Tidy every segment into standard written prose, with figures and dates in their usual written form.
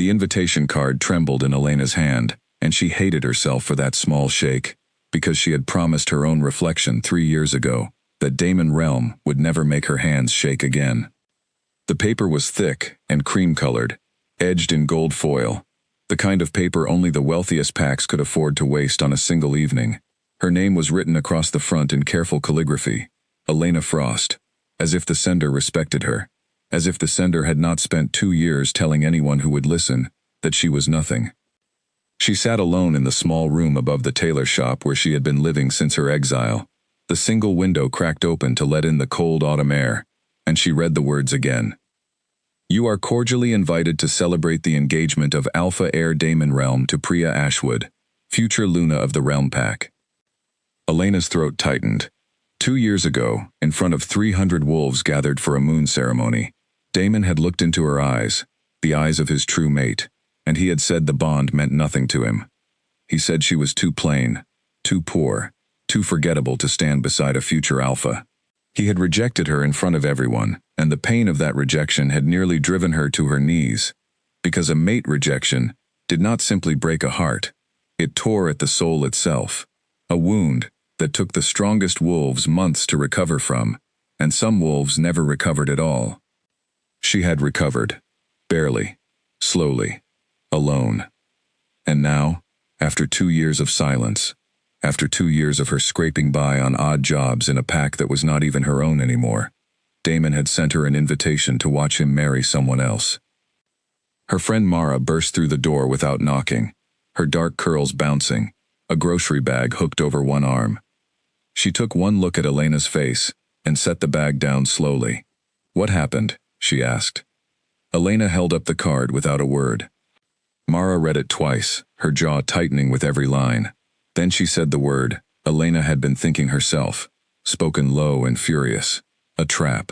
The invitation card trembled in Elena's hand, and she hated herself for that small shake, because she had promised her own reflection 3 years ago that Damon Realm would never make her hands shake again. The paper was thick and cream-colored, edged in gold foil, the kind of paper only the wealthiest packs could afford to waste on a single evening. Her name was written across the front in careful calligraphy, Elena Frost, as if the sender respected her, as if the sender had not spent 2 years telling anyone who would listen that she was nothing. She sat alone in the small room above the tailor shop where she had been living since her exile, the single window cracked open to let in the cold autumn air, and she read the words again. You are cordially invited to celebrate the engagement of Alpha Heir Damon Realm to Priya Ashwood, future Luna of the Realm Pack. Elena's throat tightened. 2 years ago, in front of 300 wolves gathered for a moon ceremony, Damon had looked into her eyes, the eyes of his true mate, and he had said the bond meant nothing to him. He said she was too plain, too poor, too forgettable to stand beside a future alpha. He had rejected her in front of everyone, and the pain of that rejection had nearly driven her to her knees, because a mate rejection did not simply break a heart, it tore at the soul itself, a wound that took the strongest wolves months to recover from, and some wolves never recovered at all. She had recovered, barely, slowly, alone. And now, after 2 years of silence, after 2 years of her scraping by on odd jobs in a pack that was not even her own anymore, Damon had sent her an invitation to watch him marry someone else. Her friend Mara burst through the door without knocking, her dark curls bouncing, a grocery bag hooked over one arm. She took one look at Elena's face and set the bag down slowly. What happened? She asked. Elena held up the card without a word. Mara read it twice, her jaw tightening with every line. Then she said the word Elena had been thinking herself, spoken low and furious. A trap.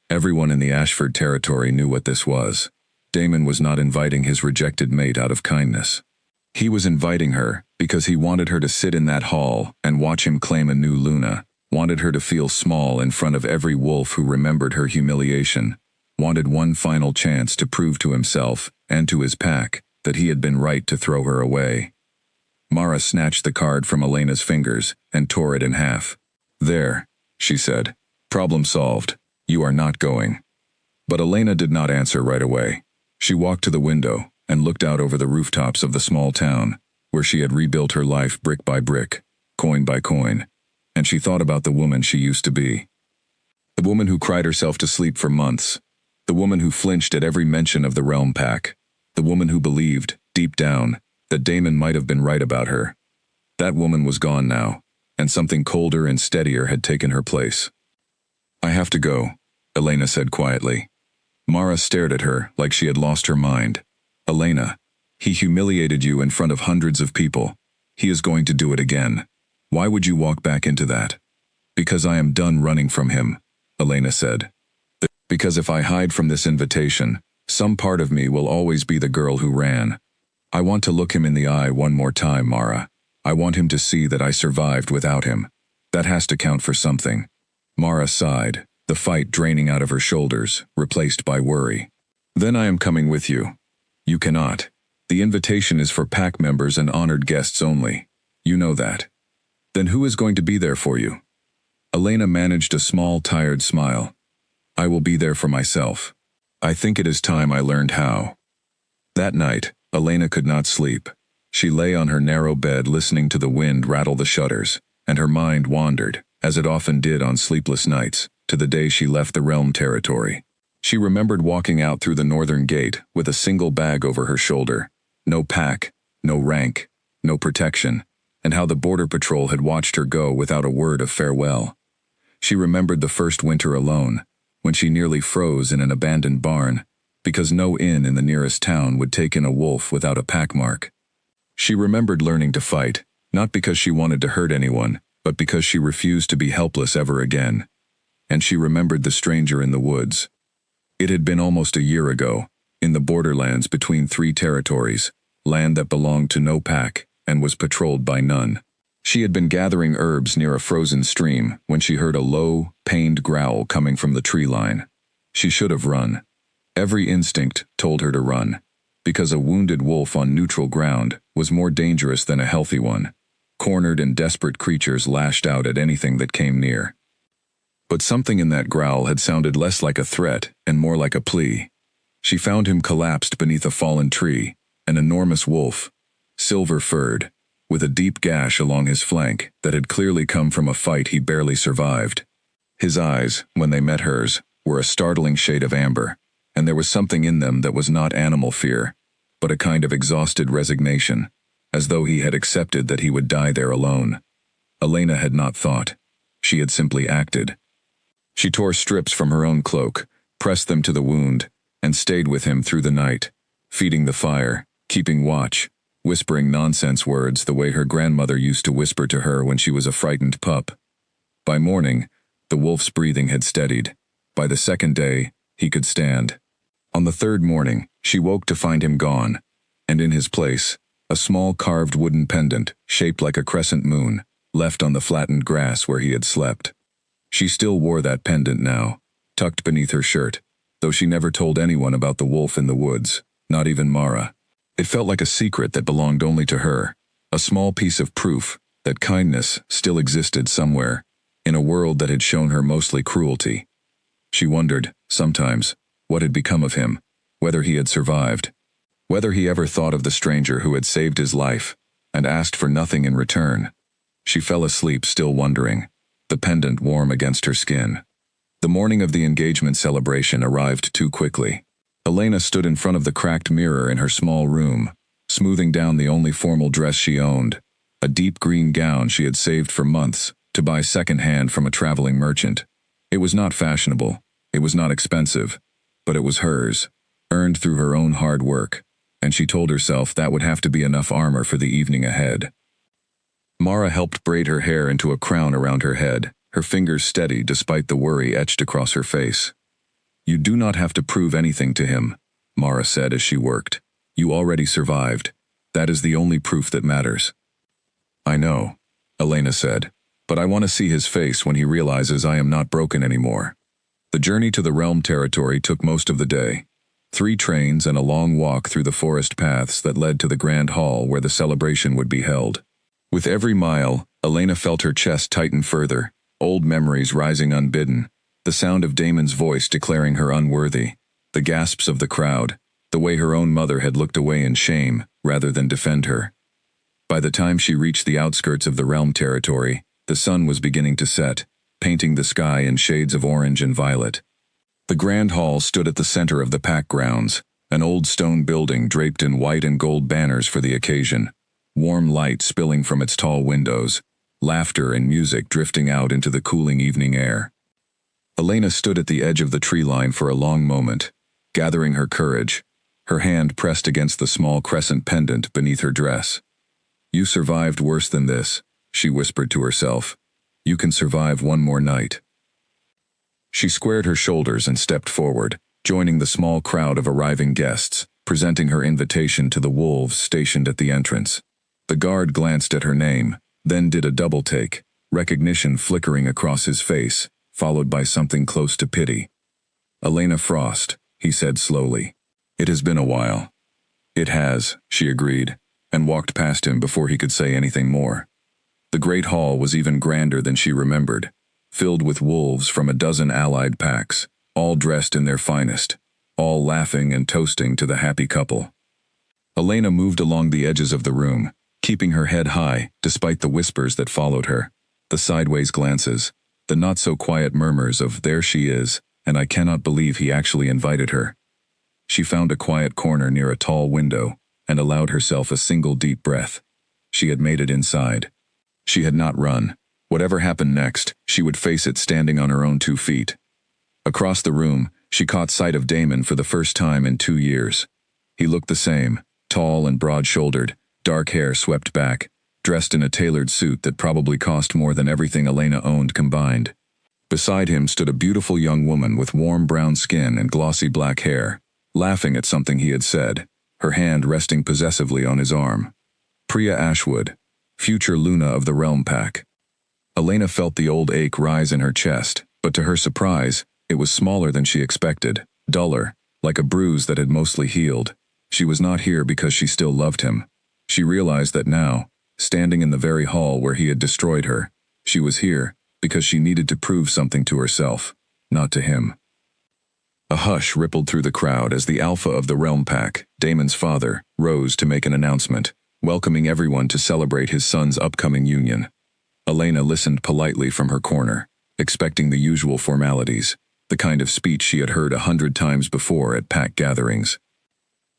Everyone in the Ashford territory knew what this was. Damon was not inviting his rejected mate out of kindness. He was inviting her because he wanted her to sit in that hall and watch him claim a new Luna, wanted her to feel small in front of every wolf who remembered her humiliation, wanted one final chance to prove to himself and to his pack that he had been right to throw her away. Mara snatched the card from Elena's fingers and tore it in half. There, she said. Problem solved. You are not going. But Elena did not answer right away. She walked to the window and looked out over the rooftops of the small town, where she had rebuilt her life brick by brick, coin by coin, and she thought about the woman she used to be. The woman who cried herself to sleep for months, the woman who flinched at every mention of the Realm Pack, the woman who believed, deep down, that Damon might have been right about her. That woman was gone now, and something colder and steadier had taken her place. I have to go, Elena said quietly. Mara stared at her like she had lost her mind. Elena, he humiliated you in front of hundreds of people. He is going to do it again. Why would you walk back into that? Because I am done running from him, Elena said. Because if I hide from this invitation, some part of me will always be the girl who ran. I want to look him in the eye one more time, Mara. I want him to see that I survived without him. That has to count for something. Mara sighed, the fight draining out of her shoulders, replaced by worry. Then I am coming with you. You cannot. The invitation is for pack members and honored guests only. You know that. Then who is going to be there for you? Elena managed a small, tired smile. I will be there for myself. I think it is time I learned how. That night, Elena could not sleep. She lay on her narrow bed listening to the wind rattle the shutters, and her mind wandered, as it often did on sleepless nights, to the day she left the Realm territory. She remembered walking out through the northern gate with a single bag over her shoulder. No pack, no rank, no protection, and how the border patrol had watched her go without a word of farewell. She remembered the first winter alone, when she nearly froze in an abandoned barn, because no inn in the nearest town would take in a wolf without a pack mark. She remembered learning to fight, not because she wanted to hurt anyone, but because she refused to be helpless ever again. And she remembered the stranger in the woods. It had been almost a year ago, in the borderlands between 3 territories, land that belonged to no pack and was patrolled by none. She had been gathering herbs near a frozen stream when she heard a low, pained growl coming from the tree line. She should have run. Every instinct told her to run. because a wounded wolf on neutral ground was more dangerous than a healthy one. Cornered and desperate creatures lashed out at anything that came near. But something in that growl had sounded less like a threat and more like a plea. She found him collapsed beneath a fallen tree, an enormous wolf, silver-furred, with a deep gash along his flank that had clearly come from a fight he barely survived. His eyes, when they met hers, were a startling shade of amber, and there was something in them that was not animal fear, but a kind of exhausted resignation, as though he had accepted that he would die there alone. Elena had not thought. She had simply acted. She tore strips from her own cloak, pressed them to the wound, and stayed with him through the night, feeding the fire, keeping watch, whispering nonsense words the way her grandmother used to whisper to her when she was a frightened pup. By morning, the wolf's breathing had steadied. By the second day, he could stand. On the third morning, she woke to find him gone, and in his place, a small carved wooden pendant, shaped like a crescent moon, left on the flattened grass where he had slept. She still wore that pendant now, tucked beneath her shirt, though she never told anyone about the wolf in the woods, not even Mara. It felt like a secret that belonged only to her, a small piece of proof that kindness still existed somewhere, in a world that had shown her mostly cruelty. She wondered, sometimes, what had become of him, whether he had survived, whether he ever thought of the stranger who had saved his life and asked for nothing in return. She fell asleep still wondering, the pendant warm against her skin. The morning of the engagement celebration arrived too quickly. Elena stood in front of the cracked mirror in her small room, smoothing down the only formal dress she owned, a deep green gown she had saved for months to buy second-hand from a traveling merchant. It was not fashionable, it was not expensive, but it was hers, earned through her own hard work, and she told herself that would have to be enough armor for the evening ahead. Mara helped braid her hair into a crown around her head, her fingers steady despite the worry etched across her face. "You do not have to prove anything to him," Mara said as she worked. "You already survived. That is the only proof that matters." "I know," Elena said, "but I want to see his face when he realizes I am not broken anymore." The journey to the realm territory took most of the day. 3 trains and a long walk through the forest paths that led to the grand hall where the celebration would be held. With every mile, Elena felt her chest tighten further, old memories rising unbidden, the sound of Damon's voice declaring her unworthy, the gasps of the crowd, the way her own mother had looked away in shame rather than defend her. By the time she reached the outskirts of the realm territory, the sun was beginning to set, painting the sky in shades of orange and violet. The grand hall stood at the center of the pack grounds, an old stone building draped in white and gold banners for the occasion, warm light spilling from its tall windows, laughter and music drifting out into the cooling evening air. Elena stood at the edge of the tree line for a long moment, gathering her courage, her hand pressed against the small crescent pendant beneath her dress. "You survived worse than this," she whispered to herself. "You can survive one more night." She squared her shoulders and stepped forward, joining the small crowd of arriving guests, presenting her invitation to the wolves stationed at the entrance. The guard glanced at her name, then did a double take, recognition flickering across his face, followed by something close to pity. "Elena Frost," he said slowly. "It has been a while." "It has," she agreed, and walked past him before he could say anything more. The great hall was even grander than she remembered, filled with wolves from a dozen allied packs, all dressed in their finest, all laughing and toasting to the happy couple. Elena moved along the edges of the room, keeping her head high despite the whispers that followed her, the sideways glances, the not-so-quiet murmurs of "there she is, and I cannot believe he actually invited her." She found a quiet corner near a tall window and allowed herself a single deep breath. She had made it inside. She had not run. Whatever happened next, she would face it standing on her own 2 feet. Across the room, she caught sight of Damon for the first time in 2 years. He looked the same, tall and broad-shouldered, dark hair swept back, dressed in a tailored suit that probably cost more than everything Elena owned combined. Beside him stood a beautiful young woman with warm brown skin and glossy black hair, laughing at something he had said, her hand resting possessively on his arm. Priya Ashwood, future Luna of the Realm Pack. Elena felt the old ache rise in her chest, but to her surprise, it was smaller than she expected, duller, like a bruise that had mostly healed. She was not here because she still loved him. She realized that now, standing in the very hall where he had destroyed her, she was here because she needed to prove something to herself, not to him. A hush rippled through the crowd as the alpha of the Realm Pack, Daemon's father, rose to make an announcement, welcoming everyone to celebrate his son's upcoming union. Elena listened politely from her corner, expecting the usual formalities, the kind of speech she had heard 100 times before at pack gatherings.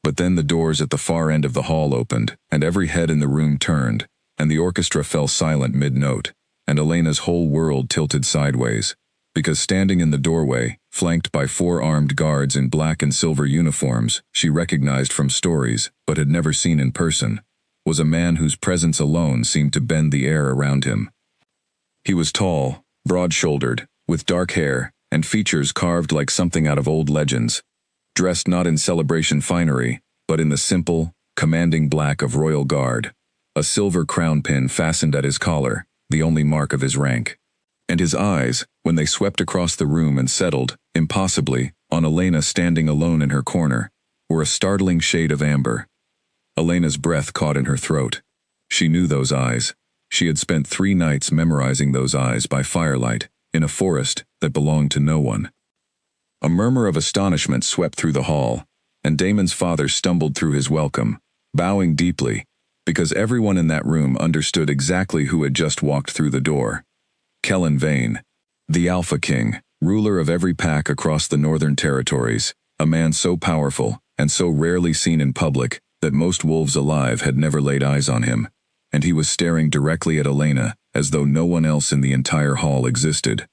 But then the doors at the far end of the hall opened, and every head in the room turned, and the orchestra fell silent mid-note, and Elena's whole world tilted sideways, because standing in the doorway, flanked by 4 armed guards in black and silver uniforms she recognized from stories but had never seen in person, was a man whose presence alone seemed to bend the air around him. He was tall, broad-shouldered, with dark hair and features carved like something out of old legends, dressed not in celebration finery, but in the simple, commanding black of royal guard, a silver crown pin fastened at his collar, the only mark of his rank. And his eyes, when they swept across the room and settled, impossibly, on Elena standing alone in her corner, were a startling shade of amber. Elena's breath caught in her throat. She knew those eyes. She had spent 3 nights memorizing those eyes by firelight, in a forest that belonged to no one. A murmur of astonishment swept through the hall, and Daemon's father stumbled through his welcome, bowing deeply, because everyone in that room understood exactly who had just walked through the door. Kellen Vane, the Alpha King, ruler of every pack across the Northern Territories, a man so powerful and so rarely seen in public that most wolves alive had never laid eyes on him, and he was staring directly at Elena as though no one else in the entire hall existed.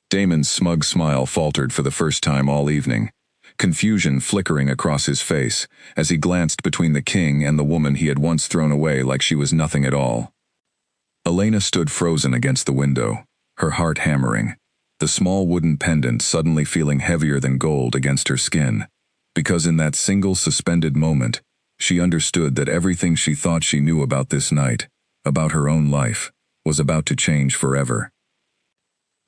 Daemon's smug smile faltered for the first time all evening, confusion flickering across his face as he glanced between the king and the woman he had once thrown away like she was nothing at all. Elena stood frozen against the window, her heart hammering, the small wooden pendant suddenly feeling heavier than gold against her skin, because in that single suspended moment, she understood that everything she thought she knew about this night, about her own life, was about to change forever.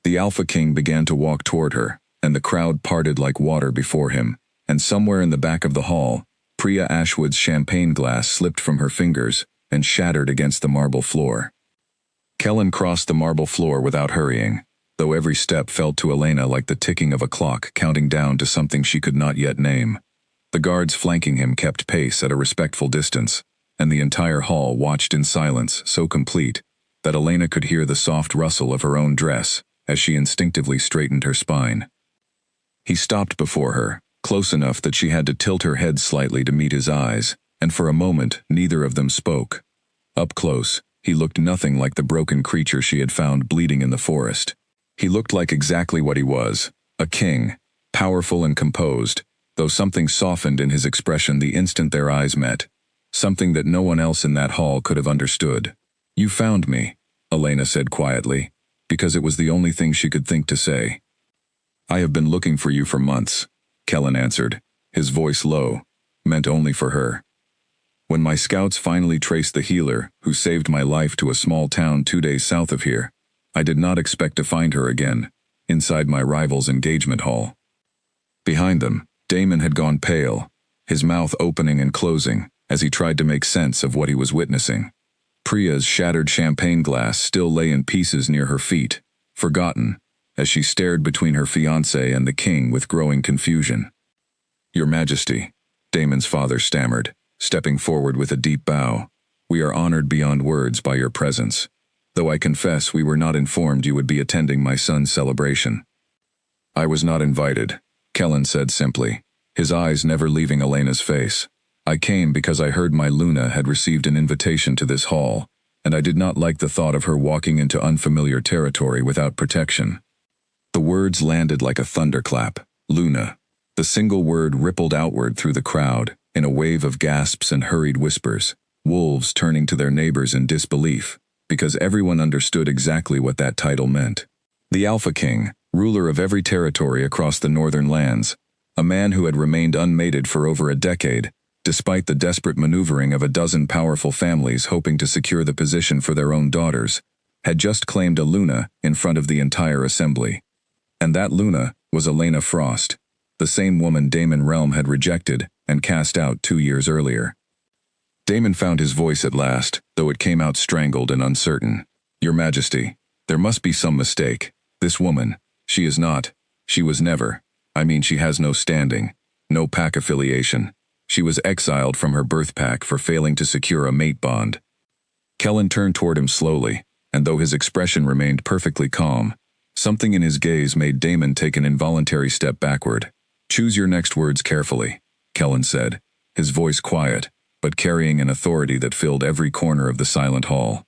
The Alpha King began to walk toward her, and the crowd parted like water before him, and somewhere in the back of the hall, Priya Ashwood's champagne glass slipped from her fingers and shattered against the marble floor. Kellen crossed the marble floor without hurrying, though every step felt to Elena like the ticking of a clock counting down to something she could not yet name. The guards flanking him kept pace at a respectful distance, and the entire hall watched in silence so complete that Elena could hear the soft rustle of her own dress as she instinctively straightened her spine. He stopped before her, close enough that she had to tilt her head slightly to meet his eyes, and for a moment neither of them spoke. Up close, he looked nothing like the broken creature she had found bleeding in the forest. He looked like exactly what he was, a king, powerful and composed, though something softened in his expression the instant their eyes met, something that no one else in that hall could have understood. "You found me," Elena said quietly, because it was the only thing she could think to say. "I have been looking for you for months," Kellen answered, his voice low, meant only for her. "When my scouts finally traced the healer who saved my life to a small town 2 days south of here, I did not expect to find her again, inside my rival's engagement hall." Behind them, Daemon had gone pale, his mouth opening and closing as he tried to make sense of what he was witnessing. Priya's shattered champagne glass still lay in pieces near her feet, forgotten, as she stared between her fiancé and the king with growing confusion. "Your Majesty," Daemon's father stammered, stepping forward with a deep bow, "we are honored beyond words by your presence, though I confess we were not informed you would be attending my son's celebration." "I was not invited," Kellen said simply, his eyes never leaving Elena's face. "I came because I heard my Luna had received an invitation to this hall, and I did not like the thought of her walking into unfamiliar territory without protection." The words landed like a thunderclap. Luna. The single word rippled outward through the crowd, in a wave of gasps and hurried whispers, wolves turning to their neighbors in disbelief, because everyone understood exactly what that title meant. The Alpha King, ruler of every territory across the northern lands, a man who had remained unmated for over a decade, despite the desperate maneuvering of a dozen powerful families hoping to secure the position for their own daughters, had just claimed a Luna in front of the entire assembly. And that Luna was Elena Frost. the same woman Damon Realm had rejected and cast out 2 years earlier. Damon found his voice at last, though it came out strangled and uncertain. Your Majesty, there must be some mistake. This woman, she is not, she was never, she has no standing, no pack affiliation. She was exiled from her birth pack for failing to secure a mate bond. Kellen turned toward him slowly, and though his expression remained perfectly calm, something in his gaze made Damon take an involuntary step backward. Choose your next words carefully, Kellen said, his voice quiet, but carrying an authority that filled every corner of the silent hall.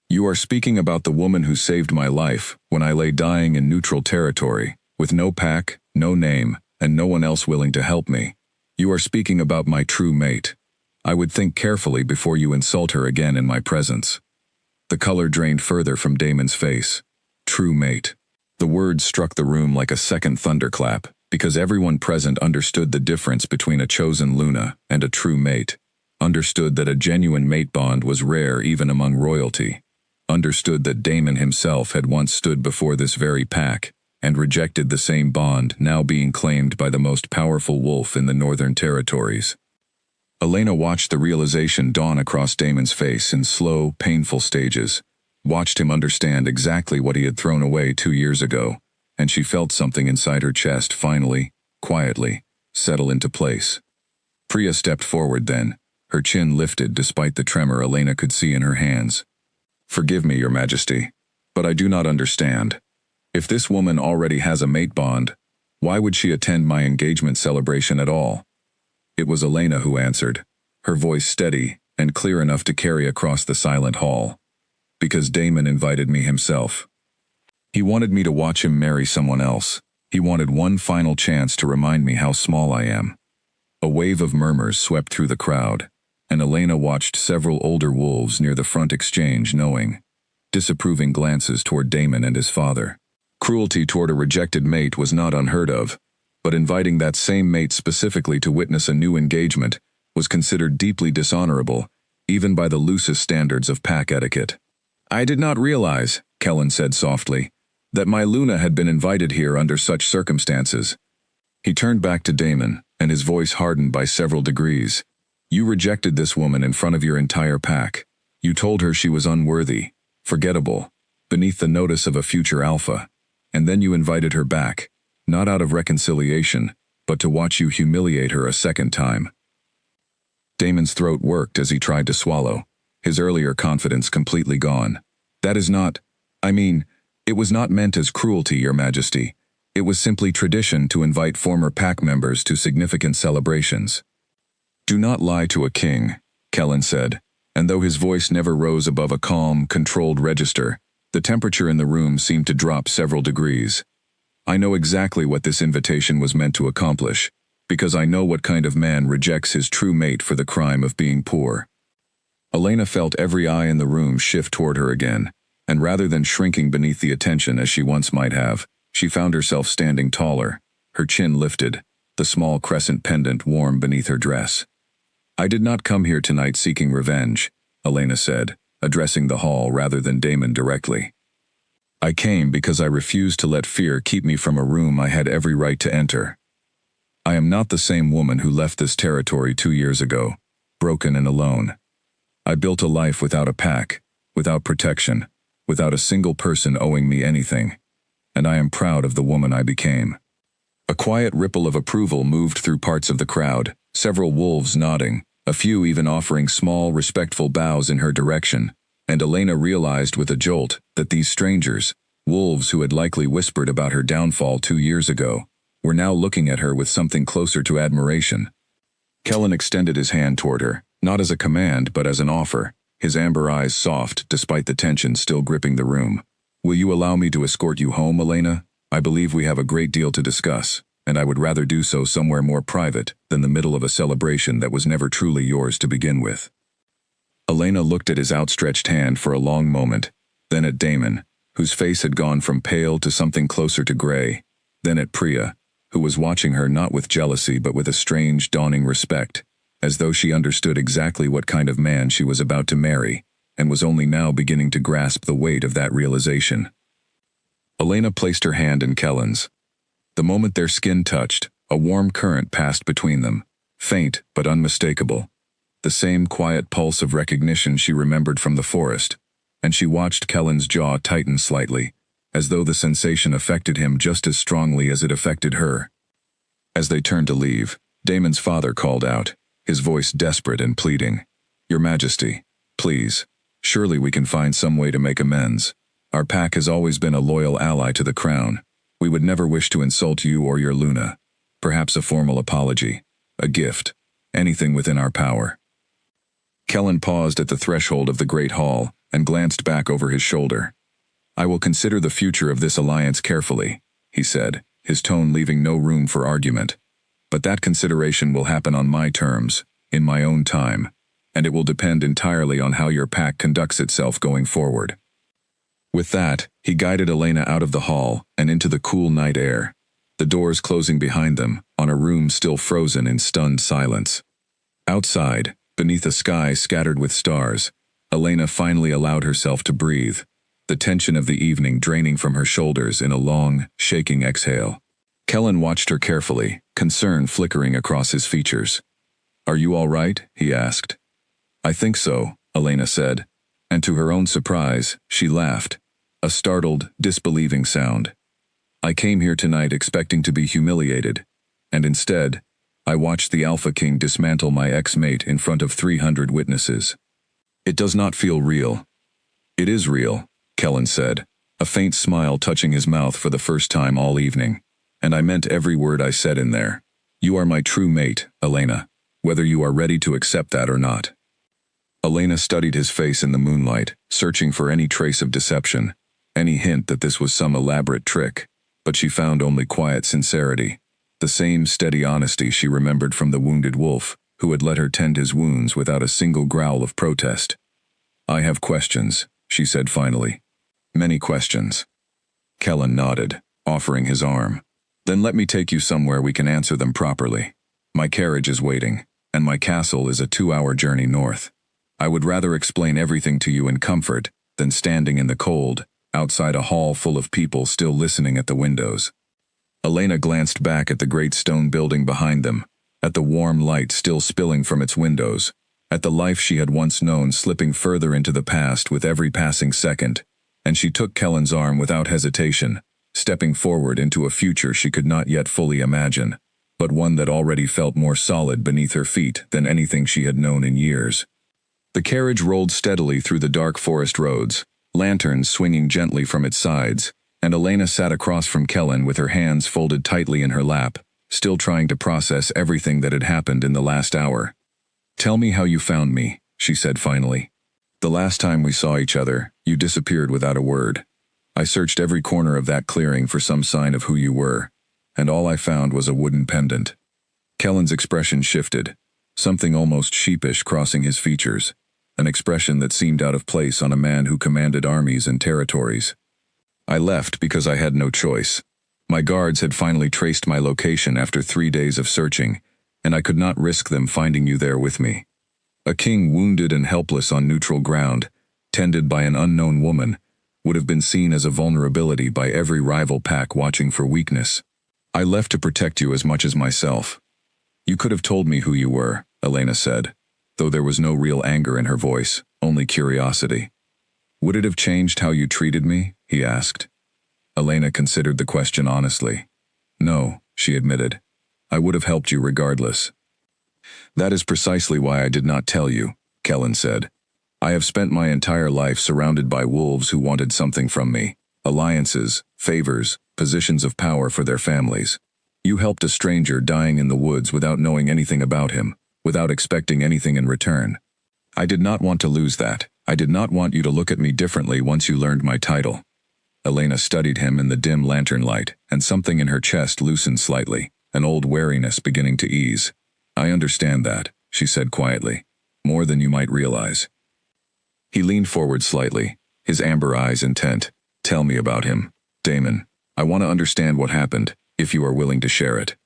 You are speaking about the woman who saved my life when I lay dying in neutral territory, with no pack, no name, and no one else willing to help me. You are speaking about my true mate. I would think carefully before you insult her again in my presence. The color drained further from Damon's face. True mate. The words struck the room like a second thunderclap, because everyone present understood the difference between a chosen Luna and a true mate. Understood that a genuine mate bond was rare even among royalty. Understood that Damon himself had once stood before this very pack and rejected the same bond now being claimed by the most powerful wolf in the Northern Territories. Elena watched the realization dawn across Damon's face in slow, painful stages, watched him understand exactly what he had thrown away 2 years ago, and she felt something inside her chest finally, quietly, settle into place. Priya stepped forward then, her chin lifted despite the tremor Elena could see in her hands. Forgive me, Your Majesty, but I do not understand. If this woman already has a mate bond, why would she attend my engagement celebration at all? It was Elena who answered, her voice steady and clear enough to carry across the silent hall. Because Damon invited me himself. He wanted me to watch him marry someone else. He wanted one final chance to remind me how small I am. A wave of murmurs swept through the crowd, and Elena watched several older wolves near the front exchange knowing, disapproving glances toward Damon and his father. Cruelty toward a rejected mate was not unheard of, but inviting that same mate specifically to witness a new engagement was considered deeply dishonorable, even by the loosest standards of pack etiquette. I did not realize, Kellen said softly, that my Luna had been invited here under such circumstances. He turned back to Damon, and his voice hardened by several degrees. You rejected this woman in front of your entire pack. You told her she was unworthy, forgettable, beneath the notice of a future alpha, and then you invited her back, not out of reconciliation, but to watch you humiliate her a second time. Damon's throat worked as he tried to swallow, his earlier confidence completely gone. That is not, it was not meant as cruelty, Your Majesty. It was simply tradition to invite former pack members to significant celebrations. Do not lie to a king, Kellen said, and though his voice never rose above a calm, controlled register, the temperature in the room seemed to drop several degrees. I know exactly what this invitation was meant to accomplish, because I know what kind of man rejects his true mate for the crime of being poor. Elena felt every eye in the room shift toward her again, and rather than shrinking beneath the attention as she once might have, she found herself standing taller, her chin lifted, the small crescent pendant warm beneath her dress. I did not come here tonight seeking revenge, Elena said, addressing the hall rather than Damon directly. I came because I refused to let fear keep me from a room I had every right to enter. I am not the same woman who left this territory 2 years ago, broken and alone. I built a life without a pack, without protection, without a single person owing me anything, and I am proud of the woman I became. A quiet ripple of approval moved through parts of the crowd, several wolves nodding, a few even offering small, respectful bows in her direction, and Elena realized with a jolt that these strangers, wolves who had likely whispered about her downfall 2 years ago, were now looking at her with something closer to admiration. Kellen extended his hand toward her, not as a command but as an offer, his amber eyes soft despite the tension still gripping the room. Will you allow me to escort you home, Elena? I believe we have a great deal to discuss, and I would rather do so somewhere more private than the middle of a celebration that was never truly yours to begin with. Elena looked at his outstretched hand for a long moment, then at Damon, whose face had gone from pale to something closer to gray, then at Priya, who was watching her not with jealousy but with a strange, dawning respect, as though she understood exactly what kind of man she was about to marry, and was only now beginning to grasp the weight of that realization. Elena placed her hand in Kellen's. The moment their skin touched, A warm current passed between them, faint but unmistakable. The same quiet pulse of recognition she remembered from the forest, and she watched Kellen's jaw tighten slightly, as though the sensation affected him just as strongly as it affected her. As they turned to leave, Damon's father called out, his voice desperate and pleading. "Your Majesty, please, surely we can find some way to make amends. Our pack has always been a loyal ally to the crown. We would never wish to insult you or your Luna. Perhaps a formal apology, a gift, anything within our power." Kellen paused at the threshold of the great hall and glanced back over his shoulder. "I will consider the future of this alliance carefully," he said, his tone leaving no room for argument. "But that consideration will happen on my terms, in my own time, and it will depend entirely on how your pack conducts itself going forward." With that, he guided Elena out of the hall and into the cool night air, the doors closing behind them on a room still frozen in stunned silence. Outside, beneath a sky scattered with stars, Elena finally allowed herself to breathe, the tension of the evening draining from her shoulders in a long, shaking exhale. Kellen watched her carefully, concern flickering across his features. "Are you all right?" he asked. "I think so," Elena said, and to her own surprise, she laughed, a startled, disbelieving sound. "I came here tonight expecting to be humiliated, and instead, I watched the Alpha King dismantle my ex-mate in front of 300 witnesses. It does not feel real." "It is real," Kellen said, a faint smile touching his mouth for the first time all evening. "And I meant every word I said in there. You are my true mate, Elena, whether you are ready to accept that or not." Elena studied his face in the moonlight, searching for any trace of deception, any hint that this was some elaborate trick, but she found only quiet sincerity, the same steady honesty she remembered from the wounded wolf, who had let her tend his wounds without a single growl of protest. "I have questions," she said finally. "Many questions." Kellen nodded, offering his arm. "Then let me take you somewhere we can answer them properly. My carriage is waiting, and my castle is a 2-hour journey north. I would rather explain everything to you in comfort than standing in the cold, outside a hall full of people still listening at the windows." Elena glanced back at the great stone building behind them, at the warm light still spilling from its windows, at the life she had once known slipping further into the past with every passing second, and she took Kellen's arm without hesitation, stepping forward into a future she could not yet fully imagine, but one that already felt more solid beneath her feet than anything she had known in years. The carriage rolled steadily through the dark forest roads, lanterns swinging gently from its sides, and Elena sat across from Kellen with her hands folded tightly in her lap, still trying to process everything that had happened in the last hour. "Tell me how you found me," she said finally. "The last time we saw each other, you disappeared without a word. I searched every corner of that clearing for some sign of who you were, and all I found was a wooden pendant." Kellen's expression shifted, something almost sheepish crossing his features, an expression that seemed out of place on a man who commanded armies and territories. "I left because I had no choice. My guards had finally traced my location after 3 days of searching, and I could not risk them finding you there with me. A king wounded and helpless on neutral ground, tended by an unknown woman, would have been seen as a vulnerability by every rival pack watching for weakness. I left to protect you as much as myself." "You could have told me who you were," Elena said, though there was no real anger in her voice, only curiosity. "Would it have changed how you treated me?" he asked. Elena considered the question honestly. "No," she admitted. "I would have helped you regardless." "That is precisely why I did not tell you," Kellen said. "I have spent my entire life surrounded by wolves who wanted something from me, alliances, favors, positions of power for their families. You helped a stranger dying in the woods without knowing anything about him, without expecting anything in return. I did not want to lose that. I did not want you to look at me differently once you learned my title." Elena studied him in the dim lantern light, and something in her chest loosened slightly, an old wariness beginning to ease. "I understand that," she said quietly, "more than you might realize." He leaned forward slightly, his amber eyes intent. "Tell me about him, Damon. I want to understand what happened, if you are willing to share it."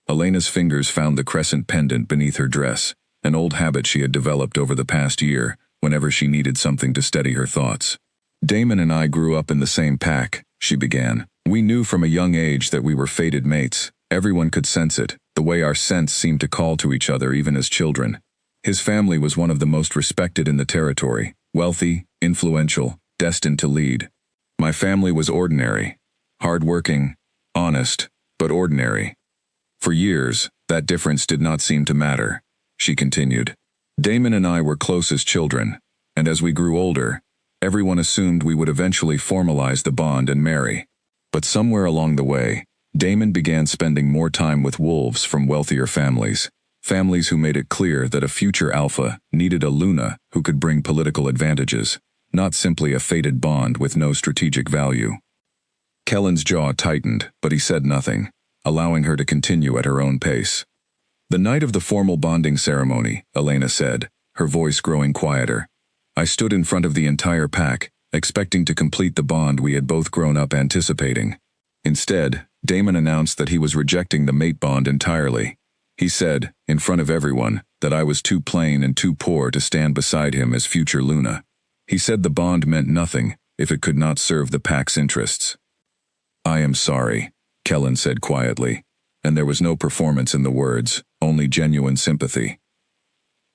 Elena's fingers found the crescent pendant beneath her dress, an old habit she had developed over the past year, whenever she needed something to steady her thoughts. "Damon and I grew up in the same pack," she began. "We knew from a young age that we were fated mates. Everyone could sense it, the way our scents seemed to call to each other even as children. His family was one of the most respected in the territory, wealthy, influential, destined to lead. My family was ordinary, hard-working, honest, but ordinary. For years, that difference did not seem to matter, she continued. Damon and I were close as children, and as we grew older, everyone assumed we would eventually formalize the bond and marry. But somewhere along the way, Damon began spending more time with wolves from wealthier families, families who made it clear that a future alpha needed a Luna who could bring political advantages, not simply a fated bond with no strategic value. Kellen's jaw tightened, but he said nothing, allowing her to continue at her own pace. The night of the formal bonding ceremony, Elena said, her voice growing quieter. I stood in front of the entire pack, expecting to complete the bond we had both grown up anticipating. Instead, Damon announced that he was rejecting the mate bond entirely. He said, in front of everyone, that I was too plain and too poor to stand beside him as future Luna. He said the bond meant nothing if it could not serve the pack's interests. I am sorry, Kellen said quietly, and there was no performance in the words, only genuine sympathy.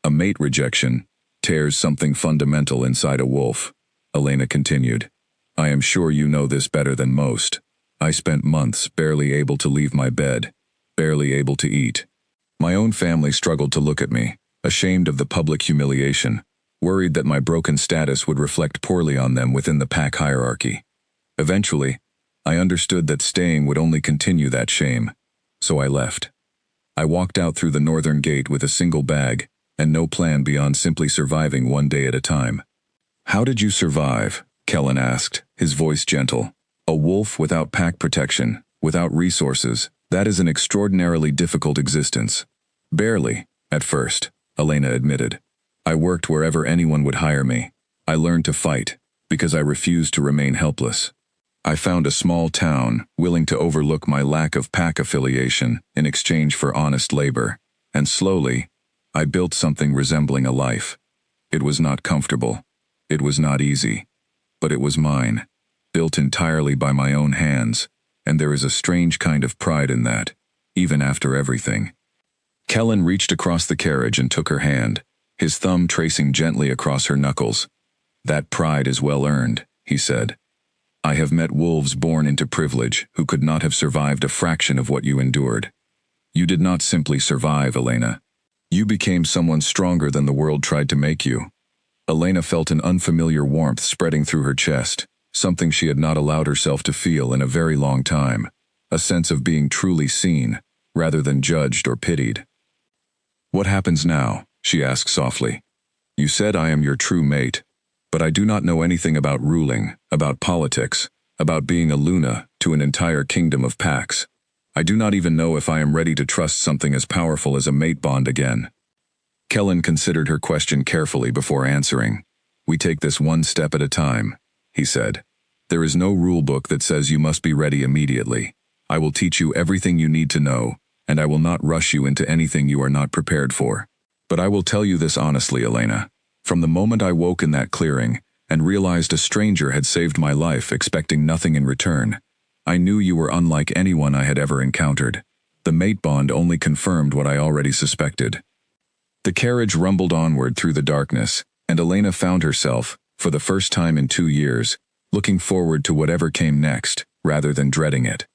A mate rejection tears something fundamental inside a wolf, Elena continued. I am sure you know this better than most. I spent months barely able to leave my bed, barely able to eat. My own family struggled to look at me, ashamed of the public humiliation, worried that my broken status would reflect poorly on them within the pack hierarchy. Eventually, I understood that staying would only continue that shame, so I left. I walked out through the northern gate with a single bag, and no plan beyond simply surviving one day at a time. How did you survive? Kellen asked, his voice gentle. A wolf without pack protection, without resources, that is an extraordinarily difficult existence. Barely, at first, Elena admitted. I worked wherever anyone would hire me. I learned to fight, because I refused to remain helpless. I found a small town willing to overlook my lack of pack affiliation in exchange for honest labor, and slowly, I built something resembling a life. It was not comfortable. It was not easy. But it was mine, built entirely by my own hands, and there is a strange kind of pride in that, even after everything. Kellen reached across the carriage and took her hand, his thumb tracing gently across her knuckles. That pride is well earned, he said. I have met wolves born into privilege who could not have survived a fraction of what you endured. You did not simply survive, Elena. You became someone stronger than the world tried to make you. Elena felt an unfamiliar warmth spreading through her chest, something she had not allowed herself to feel in a very long time, a sense of being truly seen, rather than judged or pitied. What happens now? She asked softly. You said I am your true mate, but I do not know anything about ruling, about politics, about being a Luna to an entire kingdom of packs. I do not even know if I am ready to trust something as powerful as a mate bond again. Kellen considered her question carefully before answering. We take this one step at a time, he said. There is no rule book that says you must be ready immediately. I will teach you everything you need to know, and I will not rush you into anything you are not prepared for. But I will tell you this honestly, Elena. From the moment I woke in that clearing and realized a stranger had saved my life expecting nothing in return, I knew you were unlike anyone I had ever encountered. The mate bond only confirmed what I already suspected. The carriage rumbled onward through the darkness, and Elena found herself, for the first time in 2 years, looking forward to whatever came next, rather than dreading it.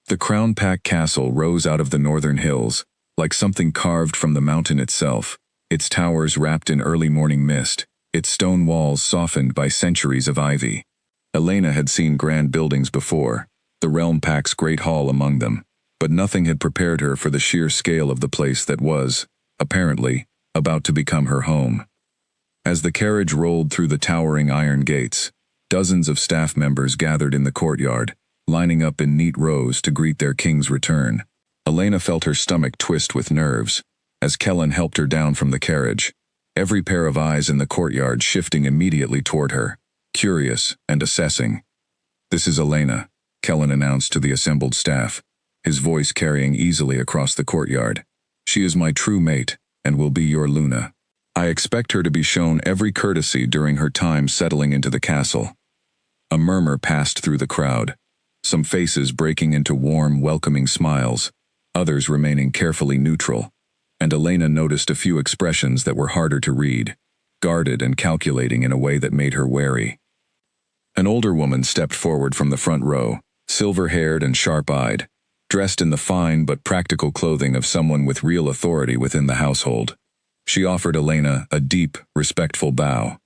The Crown Pack Castle rose out of the northern hills, like something carved from the mountain itself, its towers wrapped in early morning mist, its stone walls softened by centuries of ivy. Elena had seen grand buildings before, the Realm Pack's great hall among them, but nothing had prepared her for the sheer scale of the place that was, apparently, about to become her home. As the carriage rolled through the towering iron gates, dozens of staff members gathered in the courtyard, lining up in neat rows to greet their king's return. Elena felt her stomach twist with nerves, as Kellen helped her down from the carriage, every pair of eyes in the courtyard shifting immediately toward her, curious and assessing. This is Elena, Kellen announced to the assembled staff, his voice carrying easily across the courtyard. She is my true mate, and will be your Luna. I expect her to be shown every courtesy during her time settling into the castle. A murmur passed through the crowd, some faces breaking into warm, welcoming smiles, others remaining carefully neutral, and Elena noticed a few expressions that were harder to read, guarded and calculating in a way that made her wary. An older woman stepped forward from the front row, silver-haired and sharp-eyed, dressed in the fine but practical clothing of someone with real authority within the household. She offered Elena a deep, respectful bow.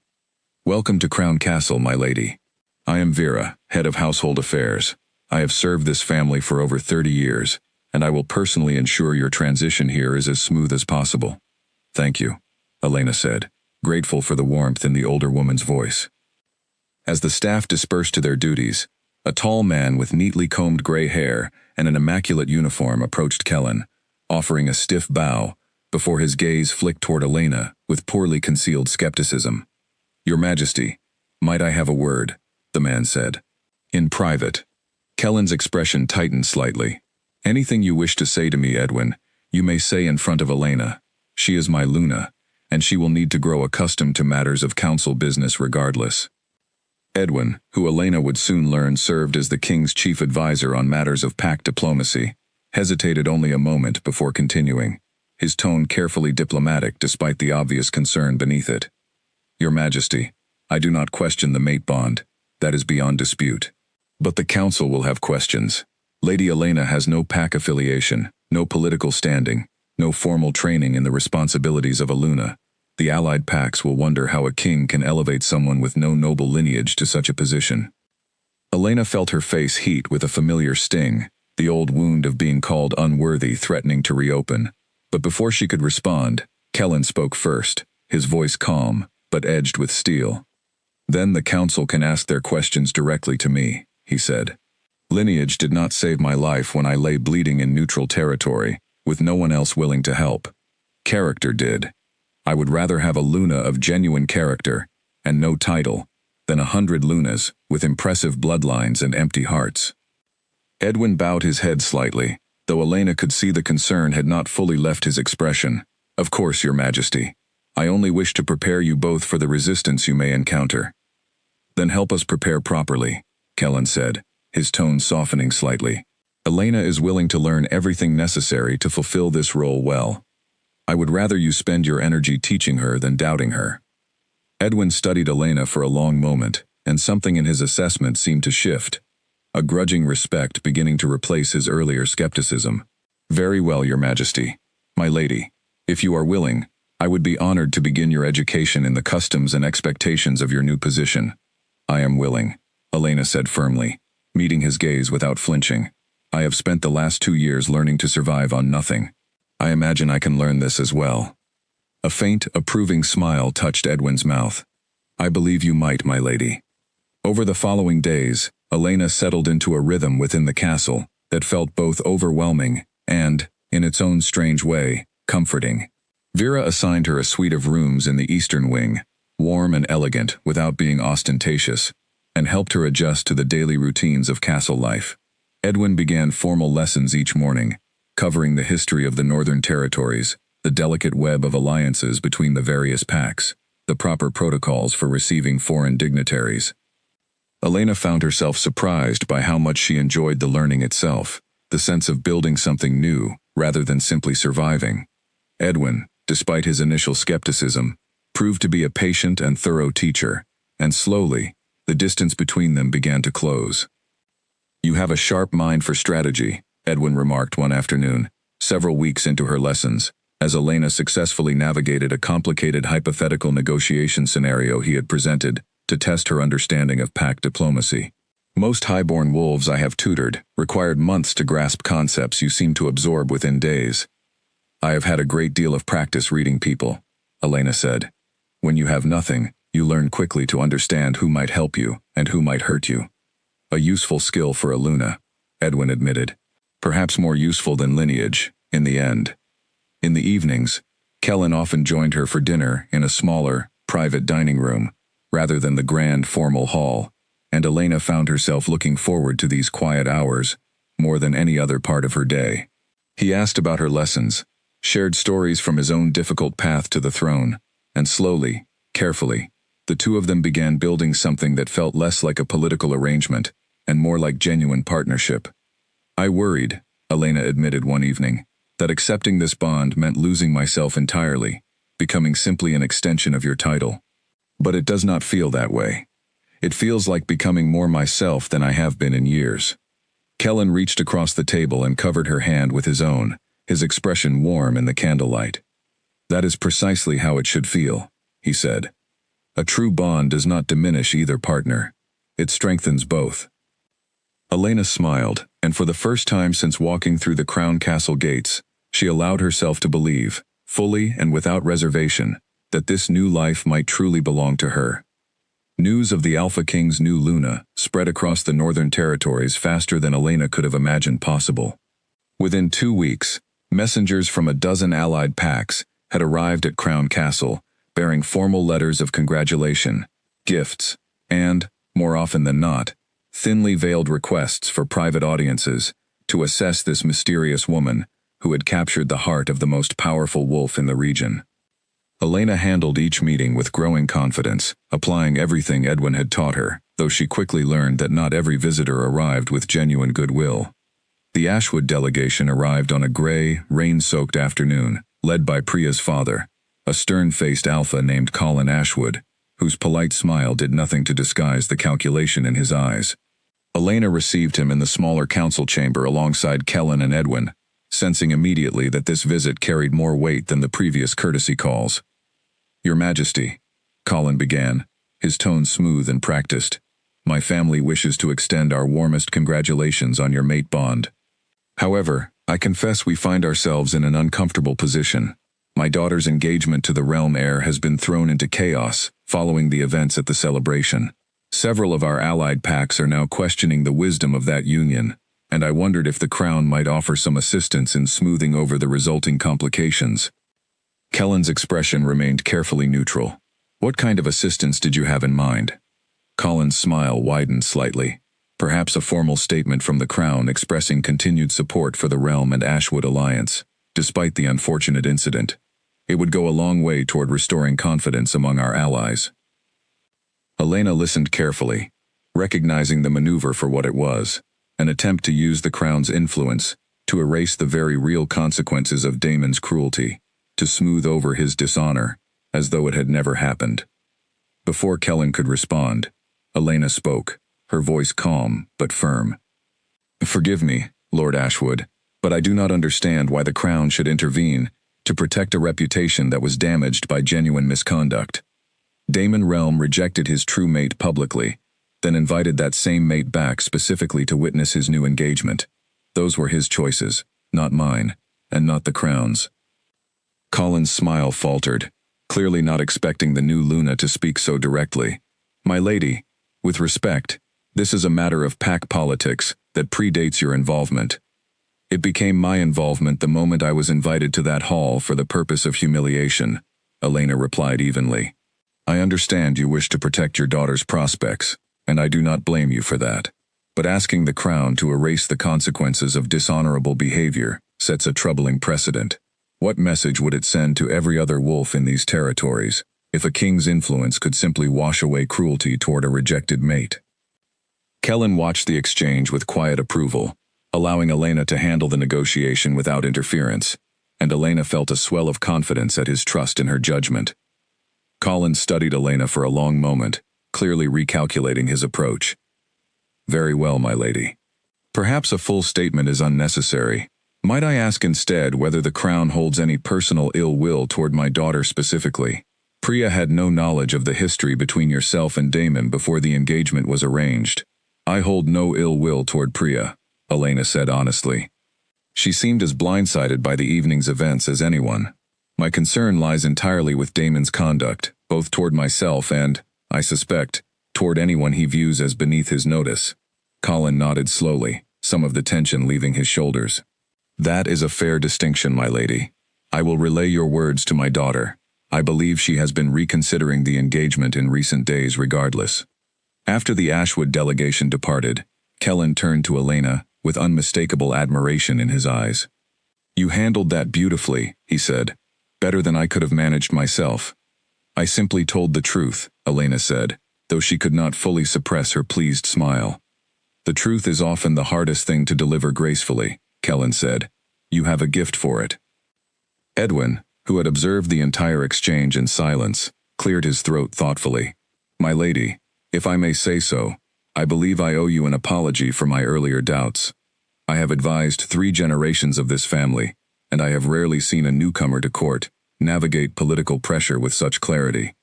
"Welcome to Crown Castle, my lady. I am Vera, head of household affairs. I have served this family for over 30 years, and I will personally ensure your transition here is as smooth as possible." "Thank you," Elena said, grateful for the warmth in the older woman's voice. As the staff dispersed to their duties, a tall man with neatly combed gray hair and an immaculate uniform approached Kellen, offering a stiff bow, before his gaze flicked toward Elena with poorly concealed skepticism. "Your Majesty, might I have a word?" the man said. "In private." Kellen's expression tightened slightly. "Anything you wish to say to me, Edwin, you may say in front of Elena. She is my Luna, and she will need to grow accustomed to matters of council business regardless." Edwin, who Elena would soon learn served as the king's chief advisor on matters of pact diplomacy, hesitated only a moment before continuing, his tone carefully diplomatic despite the obvious concern beneath it. "Your Majesty, I do not question the mate bond. That is beyond dispute. But the council will have questions. Lady Elena has no pack affiliation, no political standing, no formal training in the responsibilities of a Luna. The allied packs will wonder how a king can elevate someone with no noble lineage to such a position." Elena felt her face heat with a familiar sting, the old wound of being called unworthy threatening to reopen. But before she could respond, Kellen spoke first, his voice calm, but edged with steel. "Then the council can ask their questions directly to me," he said. "Lineage did not save my life when I lay bleeding in neutral territory, with no one else willing to help. Character did. I would rather have a Luna of genuine character, and no title, than 100 Lunas with impressive bloodlines and empty hearts." Edwin bowed his head slightly, though Elena could see the concern had not fully left his expression. "Of course, Your Majesty. I only wish to prepare you both for the resistance you may encounter." "Then help us prepare properly," Kellen said, his tone softening slightly. "Elena is willing to learn everything necessary to fulfill this role well. I would rather you spend your energy teaching her than doubting her." Edwin studied Elena for a long moment, and something in his assessment seemed to shift, a grudging respect beginning to replace his earlier skepticism. "Very well, Your Majesty. My lady, if you are willing, I would be honored to begin your education in the customs and expectations of your new position." "I am willing," Elena said firmly, meeting his gaze without flinching. "I have spent the last 2 years learning to survive on nothing. I imagine I can learn this as well." A faint, approving smile touched Edwin's mouth. "I believe you might, my lady." Over the following days, Elena settled into a rhythm within the castle that felt both overwhelming and, in its own strange way, comforting. Vera assigned her a suite of rooms in the eastern wing, warm and elegant without being ostentatious, and helped her adjust to the daily routines of castle life. Edwin began formal lessons each morning, covering the history of the Northern Territories, the delicate web of alliances between the various packs, the proper protocols for receiving foreign dignitaries. Elena found herself surprised by how much she enjoyed the learning itself, the sense of building something new rather than simply surviving. Edwin, despite his initial skepticism, proved to be a patient and thorough teacher, and slowly, the distance between them began to close. "You have a sharp mind for strategy," Edwin remarked one afternoon, several weeks into her lessons, as Elena successfully navigated a complicated hypothetical negotiation scenario he had presented to test her understanding of pact diplomacy. "Most highborn wolves I have tutored required months to grasp concepts you seem to absorb within days. I have had a great deal of practice reading people," Elena said. "When you have nothing, you learn quickly to understand who might help you and who might hurt you." "A useful skill for a Luna," Edwin admitted. "Perhaps more useful than lineage, in the end." In the evenings, Kellen often joined her for dinner in a smaller, private dining room, rather than the grand formal hall, and Elena found herself looking forward to these quiet hours more than any other part of her day. He asked about her lessons, shared stories from his own difficult path to the throne, and slowly, carefully, the two of them began building something that felt less like a political arrangement and more like genuine partnership. "I worried," Elena admitted one evening, that accepting this bond meant losing myself entirely, becoming simply an extension of your title. But it does not feel that way. It feels like becoming more myself than I have been in years. Kellen reached across the table and covered her hand with his own, his expression warm in the candlelight. That is precisely how it should feel, he said. A true bond does not diminish either partner. It strengthens both. Elena smiled, and for the first time since walking through the Crown Castle gates, she allowed herself to believe, fully and without reservation, that this new life might truly belong to her. News of the Alpha King's new Luna spread across the northern territories faster than Elena could have imagined possible. Within 2 weeks, messengers from a dozen allied packs had arrived at Crown Castle, bearing formal letters of congratulation, gifts, and, more often than not, thinly veiled requests for private audiences to assess this mysterious woman who had captured the heart of the most powerful wolf in the region. Elena handled each meeting with growing confidence, applying everything Edwin had taught her, though she quickly learned that not every visitor arrived with genuine goodwill. The Ashwood delegation arrived on a gray, rain-soaked afternoon, led by Priya's father, a stern-faced alpha named Colin Ashwood, whose polite smile did nothing to disguise the calculation in his eyes. Elena received him in the smaller council chamber alongside Kellen and Edwin, sensing immediately that this visit carried more weight than the previous courtesy calls. "Your Majesty," Colin began, his tone smooth and practiced, "my family wishes to extend our warmest congratulations on your mate bond. However, I confess we find ourselves in an uncomfortable position. My daughter's engagement to the realm heir has been thrown into chaos following the events at the celebration. Several of our allied packs are now questioning the wisdom of that union, and I wondered if the Crown might offer some assistance in smoothing over the resulting complications." Kellen's expression remained carefully neutral. "What kind of assistance did you have in mind?" Colin's smile widened slightly. Perhaps a formal statement from the Crown expressing continued support for the Realm and Ashwood alliance, despite the unfortunate incident. It would go a long way toward restoring confidence among our allies. Elena listened carefully, recognizing the maneuver for what it was, an attempt to use the Crown's influence to erase the very real consequences of Damon's cruelty, to smooth over his dishonor, as though it had never happened. Before Kellen could respond, Elena spoke, her voice calm but firm. "Forgive me, Lord Ashwood, but I do not understand why the Crown should intervene to protect a reputation that was damaged by genuine misconduct. Damon Realm rejected his true mate publicly, then invited that same mate back specifically to witness his new engagement. Those were his choices, not mine, and not the Crown's." Colin's smile faltered, clearly not expecting the new Luna to speak so directly. "My lady, with respect, this is a matter of pack politics that predates your involvement. It became my involvement the moment I was invited to that hall for the purpose of humiliation," Elena replied evenly. "I understand you wish to protect your daughter's prospects, and I do not blame you for that. But asking the Crown to erase the consequences of dishonorable behavior sets a troubling precedent. What message would it send to every other wolf in these territories if a king's influence could simply wash away cruelty toward a rejected mate?" Kellen watched the exchange with quiet approval, allowing Elena to handle the negotiation without interference, and Elena felt a swell of confidence at his trust in her judgment. Colin studied Elena for a long moment, clearly recalculating his approach. "Very well, my lady. Perhaps a full statement is unnecessary. Might I ask instead whether the Crown holds any personal ill will toward my daughter specifically? Priya had no knowledge of the history between yourself and Damon before the engagement was arranged." "I hold no ill will toward Priya," Elena said honestly. She seemed as blindsided by the evening's events as anyone. "My concern lies entirely with Damon's conduct, both toward myself and, I suspect, toward anyone he views as beneath his notice." Colin nodded slowly, some of the tension leaving his shoulders. "That is a fair distinction, my lady. I will relay your words to my daughter. I believe she has been reconsidering the engagement in recent days regardless." After the Ashwood delegation departed, Kellen turned to Elena with unmistakable admiration in his eyes. "You handled that beautifully," he said. "Better than I could have managed myself." "I simply told the truth," Elena said, though she could not fully suppress her pleased smile. "The truth is often the hardest thing to deliver gracefully, Kellen said. You have a gift for it. Edwin, who had observed the entire exchange in silence, cleared his throat thoughtfully. My lady, if I may say so, I believe I owe you an apology for my earlier doubts. I have advised 3 generations of this family, and I have rarely seen a newcomer to court navigate political pressure with such clarity.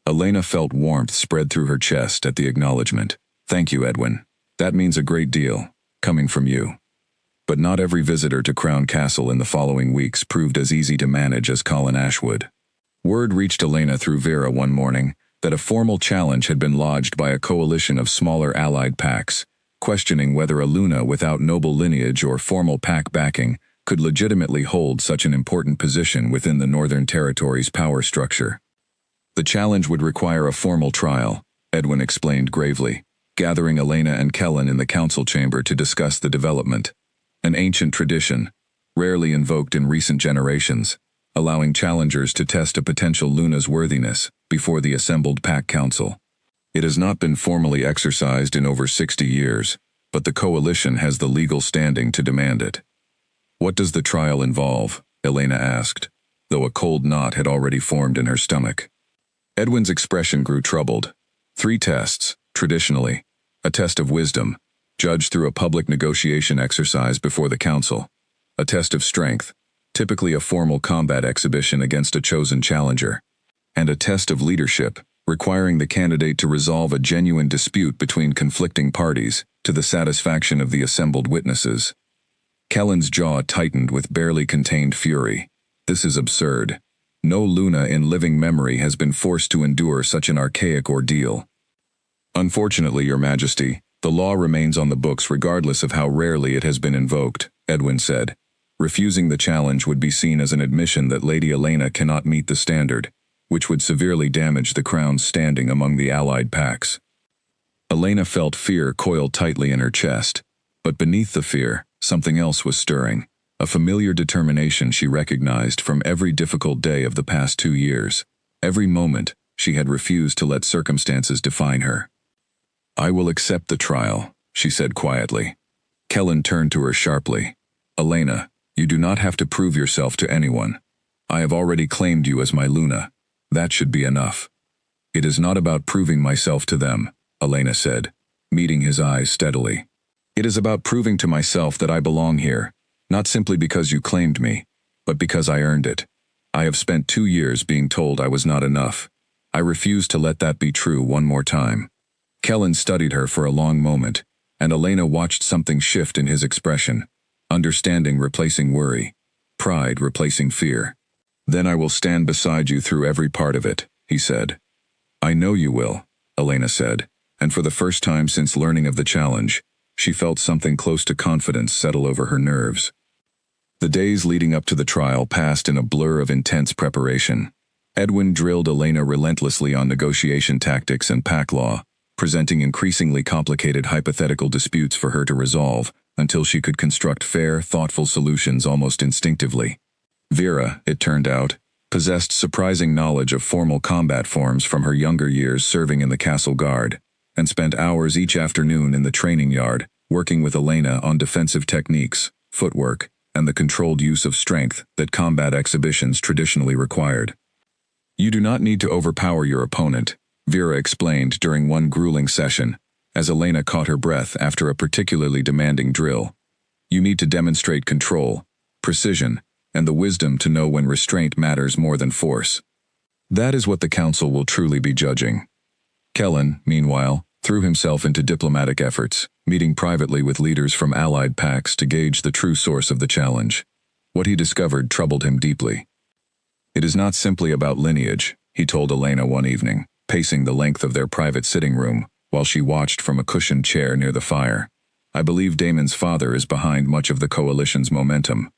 Elena felt warmth spread through her chest at the acknowledgement. Thank you, Edwin. That means a great deal, coming from you. But not every visitor to Crown Castle in the following weeks proved as easy to manage as Colin Ashwood. Word reached Elena through Vera one morning that a formal challenge had been lodged by a coalition of smaller allied packs, questioning whether a Luna without noble lineage or formal pack backing could legitimately hold such an important position within the Northern Territory's power structure. The challenge would require a formal trial, Edwin explained gravely, gathering Elena and Kellen in the council chamber to discuss the development. An ancient tradition, rarely invoked in recent generations, allowing challengers to test a potential Luna's worthiness before the assembled pack council. It has not been formally exercised in over 60 years, but the coalition has the legal standing to demand it. What does the trial involve? Elena asked, though a cold knot had already formed in her stomach. Edwin's expression grew troubled. 3 tests, traditionally. A test of wisdom, judged through a public negotiation exercise before the council. A test of strength, typically a formal combat exhibition against a chosen challenger. And a test of leadership, requiring the candidate to resolve a genuine dispute between conflicting parties to the satisfaction of the assembled witnesses. Kellen's jaw tightened with barely contained fury. This is absurd. No Luna in living memory has been forced to endure such an archaic ordeal. Unfortunately, Your Majesty, the law remains on the books regardless of how rarely it has been invoked, Edwin said. Refusing the challenge would be seen as an admission that Lady Elena cannot meet the standard, which would severely damage the crown's standing among the allied packs. Elena felt fear coil tightly in her chest, but beneath the fear, something else was stirring, a familiar determination she recognized from every difficult day of the past 2 years. Every moment, she had refused to let circumstances define her. I will accept the trial, she said quietly. Kellen turned to her sharply. Elena, you do not have to prove yourself to anyone. I have already claimed you as my Luna. That should be enough. It is not about proving myself to them, Elena said, meeting his eyes steadily. It is about proving to myself that I belong here, not simply because you claimed me, but because I earned it. I have spent 2 years being told I was not enough. I refuse to let that be true one more time. Kellen studied her for a long moment, and Elena watched something shift in his expression, understanding replacing worry, pride replacing fear. Then I will stand beside you through every part of it, he said. I know you will, Elena said, and for the first time since learning of the challenge, she felt something close to confidence settle over her nerves. The days leading up to the trial passed in a blur of intense preparation. Edwin drilled Elena relentlessly on negotiation tactics and pack law, presenting increasingly complicated hypothetical disputes for her to resolve until she could construct fair, thoughtful solutions almost instinctively. Vera, it turned out, possessed surprising knowledge of formal combat forms from her younger years serving in the castle guard, and spent hours each afternoon in the training yard, working with Elena on defensive techniques, footwork, and the controlled use of strength that combat exhibitions traditionally required. You do not need to overpower your opponent, Vera explained during one grueling session, as Elena caught her breath after a particularly demanding drill. You need to demonstrate control, precision, and the wisdom to know when restraint matters more than force. That is what the council will truly be judging. Kellen, meanwhile, threw himself into diplomatic efforts, meeting privately with leaders from allied packs to gauge the true source of the challenge. What he discovered troubled him deeply. It is not simply about lineage, he told Elena one evening, pacing the length of their private sitting room, while she watched from a cushioned chair near the fire. I believe Damon's father is behind much of the coalition's momentum.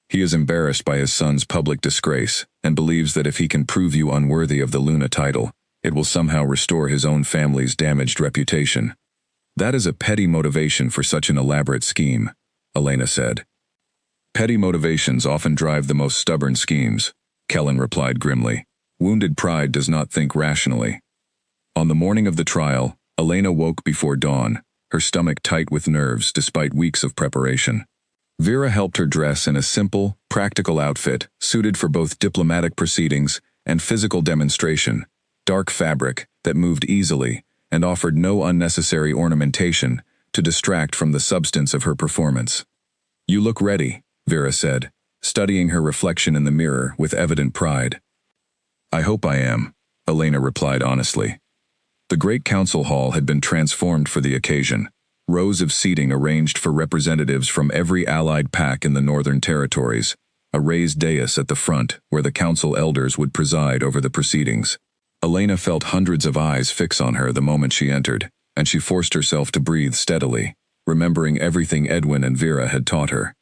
He is embarrassed by his son's public disgrace, and believes that if he can prove you unworthy of the Luna title, it will somehow restore his own family's damaged reputation. That is a petty motivation for such an elaborate scheme, Elena said. Petty motivations often drive the most stubborn schemes, Kellen replied grimly. Wounded pride does not think rationally. On the morning of the trial, Elena woke before dawn, her stomach tight with nerves despite weeks of preparation. Vera helped her dress in a simple, practical outfit suited for both diplomatic proceedings and physical demonstration, dark fabric that moved easily and offered no unnecessary ornamentation to distract from the substance of her performance. "You look ready," Vera said, studying her reflection in the mirror with evident pride. "I hope I am," Elena replied honestly. The great council hall had been transformed for the occasion, rows of seating arranged for representatives from every allied pack in the Northern Territories, a raised dais at the front where the council elders would preside over the proceedings. Elena felt hundreds of eyes fix on her the moment she entered, and she forced herself to breathe steadily, remembering everything Edwin and Vera had taught her.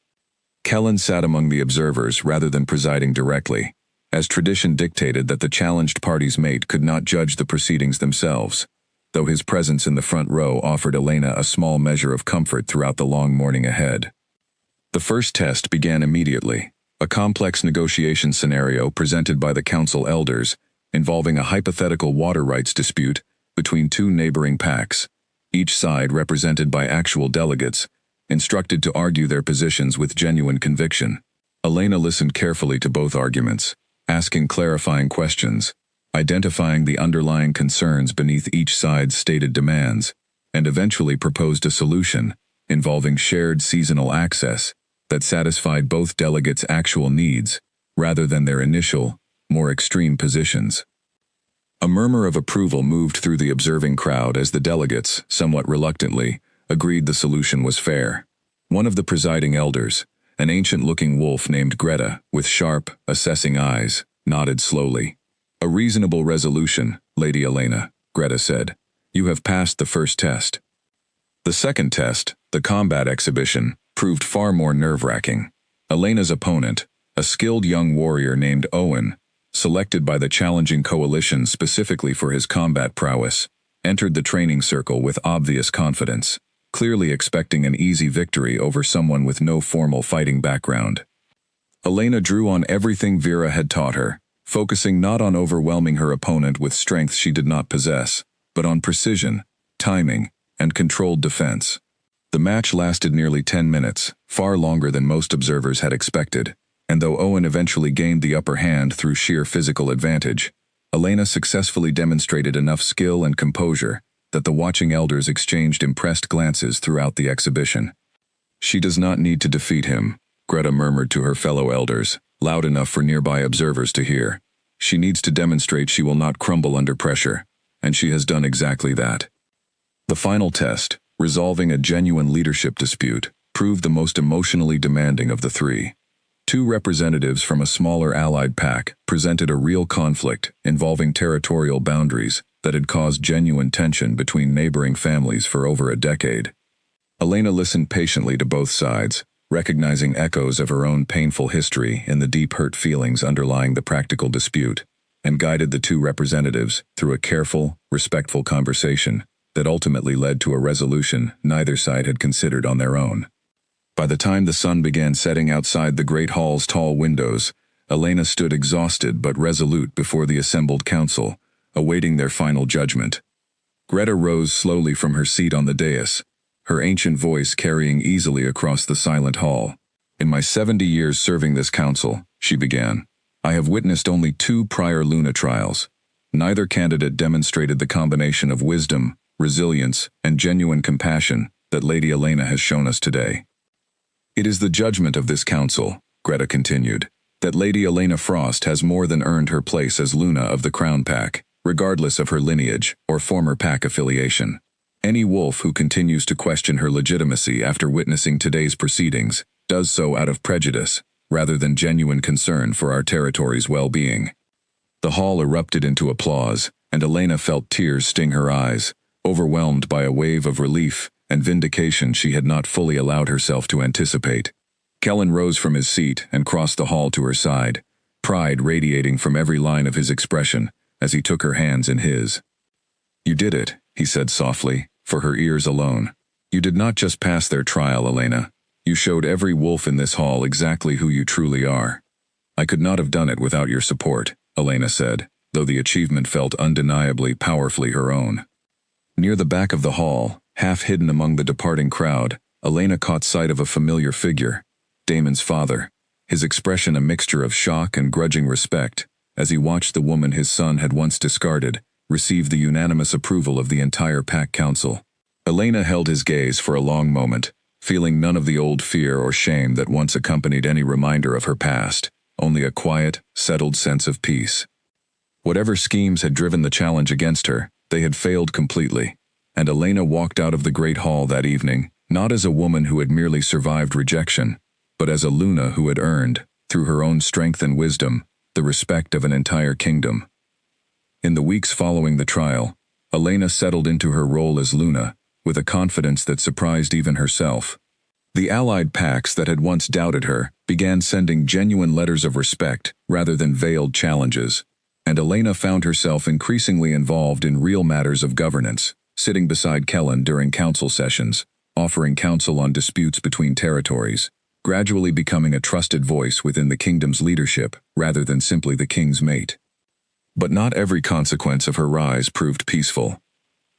Kellen sat among the observers rather than presiding directly, as tradition dictated that the challenged party's mate could not judge the proceedings themselves, though his presence in the front row offered Elena a small measure of comfort throughout the long morning ahead. The first test began immediately, a complex negotiation scenario presented by the council elders involving a hypothetical water rights dispute between two neighboring packs, each side represented by actual delegates, instructed to argue their positions with genuine conviction. Elena listened carefully to both arguments, asking clarifying questions, identifying the underlying concerns beneath each side's stated demands, and eventually proposed a solution involving shared seasonal access that satisfied both delegates' actual needs rather than their initial, more extreme positions. A murmur of approval moved through the observing crowd as the delegates, somewhat reluctantly, agreed the solution was fair. One of the presiding elders, an ancient-looking wolf named Greta, with sharp, assessing eyes, nodded slowly. "A reasonable resolution, Lady Elena," Greta said. "You have passed the first test." The second test, the combat exhibition, proved far more nerve-wracking. Elena's opponent, a skilled young warrior named Owen, selected by the challenging coalition specifically for his combat prowess, entered the training circle with obvious confidence, clearly expecting an easy victory over someone with no formal fighting background. Elena drew on everything Vera had taught her, focusing not on overwhelming her opponent with strength she did not possess, but on precision, timing, and controlled defense. The match lasted nearly 10 minutes, far longer than most observers had expected, and though Owen eventually gained the upper hand through sheer physical advantage, Elena successfully demonstrated enough skill and composure that the watching elders exchanged impressed glances throughout the exhibition. "She does not need to defeat him," Greta murmured to her fellow elders, loud enough for nearby observers to hear. "She needs to demonstrate she will not crumble under pressure, and she has done exactly that." The final test, resolving a genuine leadership dispute, proved the most emotionally demanding of the three. Two representatives from a smaller allied pack presented a real conflict involving territorial boundaries that had caused genuine tension between neighboring families for over a decade. Elena listened patiently to both sides, recognizing echoes of her own painful history in the deep hurt feelings underlying the practical dispute, and guided the two representatives through a careful, respectful conversation that ultimately led to a resolution neither side had considered on their own. By the time the sun began setting outside the great hall's tall windows, Elena stood exhausted but resolute before the assembled council, awaiting their final judgment. Greta rose slowly from her seat on the dais, her ancient voice carrying easily across the silent hall. "In my 70 years serving this council," she began, "I have witnessed only 2 prior Luna trials. Neither candidate demonstrated the combination of wisdom, resilience, and genuine compassion that Lady Elena has shown us today. It is the judgment of this council," Greta continued, "that Lady Elena Frost has more than earned her place as Luna of the Crown Pack, regardless of her lineage or former pack affiliation. Any wolf who continues to question her legitimacy after witnessing today's proceedings does so out of prejudice, rather than genuine concern for our territory's well-being." The hall erupted into applause, and Elena felt tears sting her eyes, overwhelmed by a wave of relief and vindication she had not fully allowed herself to anticipate. Kellen rose from his seat and crossed the hall to her side, pride radiating from every line of his expression as he took her hands in his. "You did it," he said softly, for her ears alone. "You did not just pass their trial, Elena. You showed every wolf in this hall exactly who you truly are." "I could not have done it without your support," Elena said, though the achievement felt undeniably powerfully her own. Near the back of the hall, half hidden among the departing crowd, Elena caught sight of a familiar figure, Damon's father, his expression a mixture of shock and grudging respect, as he watched the woman his son had once discarded, receive the unanimous approval of the entire pack council. Elena held his gaze for a long moment, feeling none of the old fear or shame that once accompanied any reminder of her past, only a quiet, settled sense of peace. Whatever schemes had driven the challenge against her, they had failed completely, and Elena walked out of the great hall that evening, not as a woman who had merely survived rejection, but as a Luna who had earned, through her own strength and wisdom, the respect of an entire kingdom. In the weeks following the trial, Elena settled into her role as Luna, with a confidence that surprised even herself. The allied packs that had once doubted her began sending genuine letters of respect rather than veiled challenges, and Elena found herself increasingly involved in real matters of governance, sitting beside Kellen during council sessions, offering counsel on disputes between territories, gradually becoming a trusted voice within the kingdom's leadership rather than simply the king's mate. But not every consequence of her rise proved peaceful.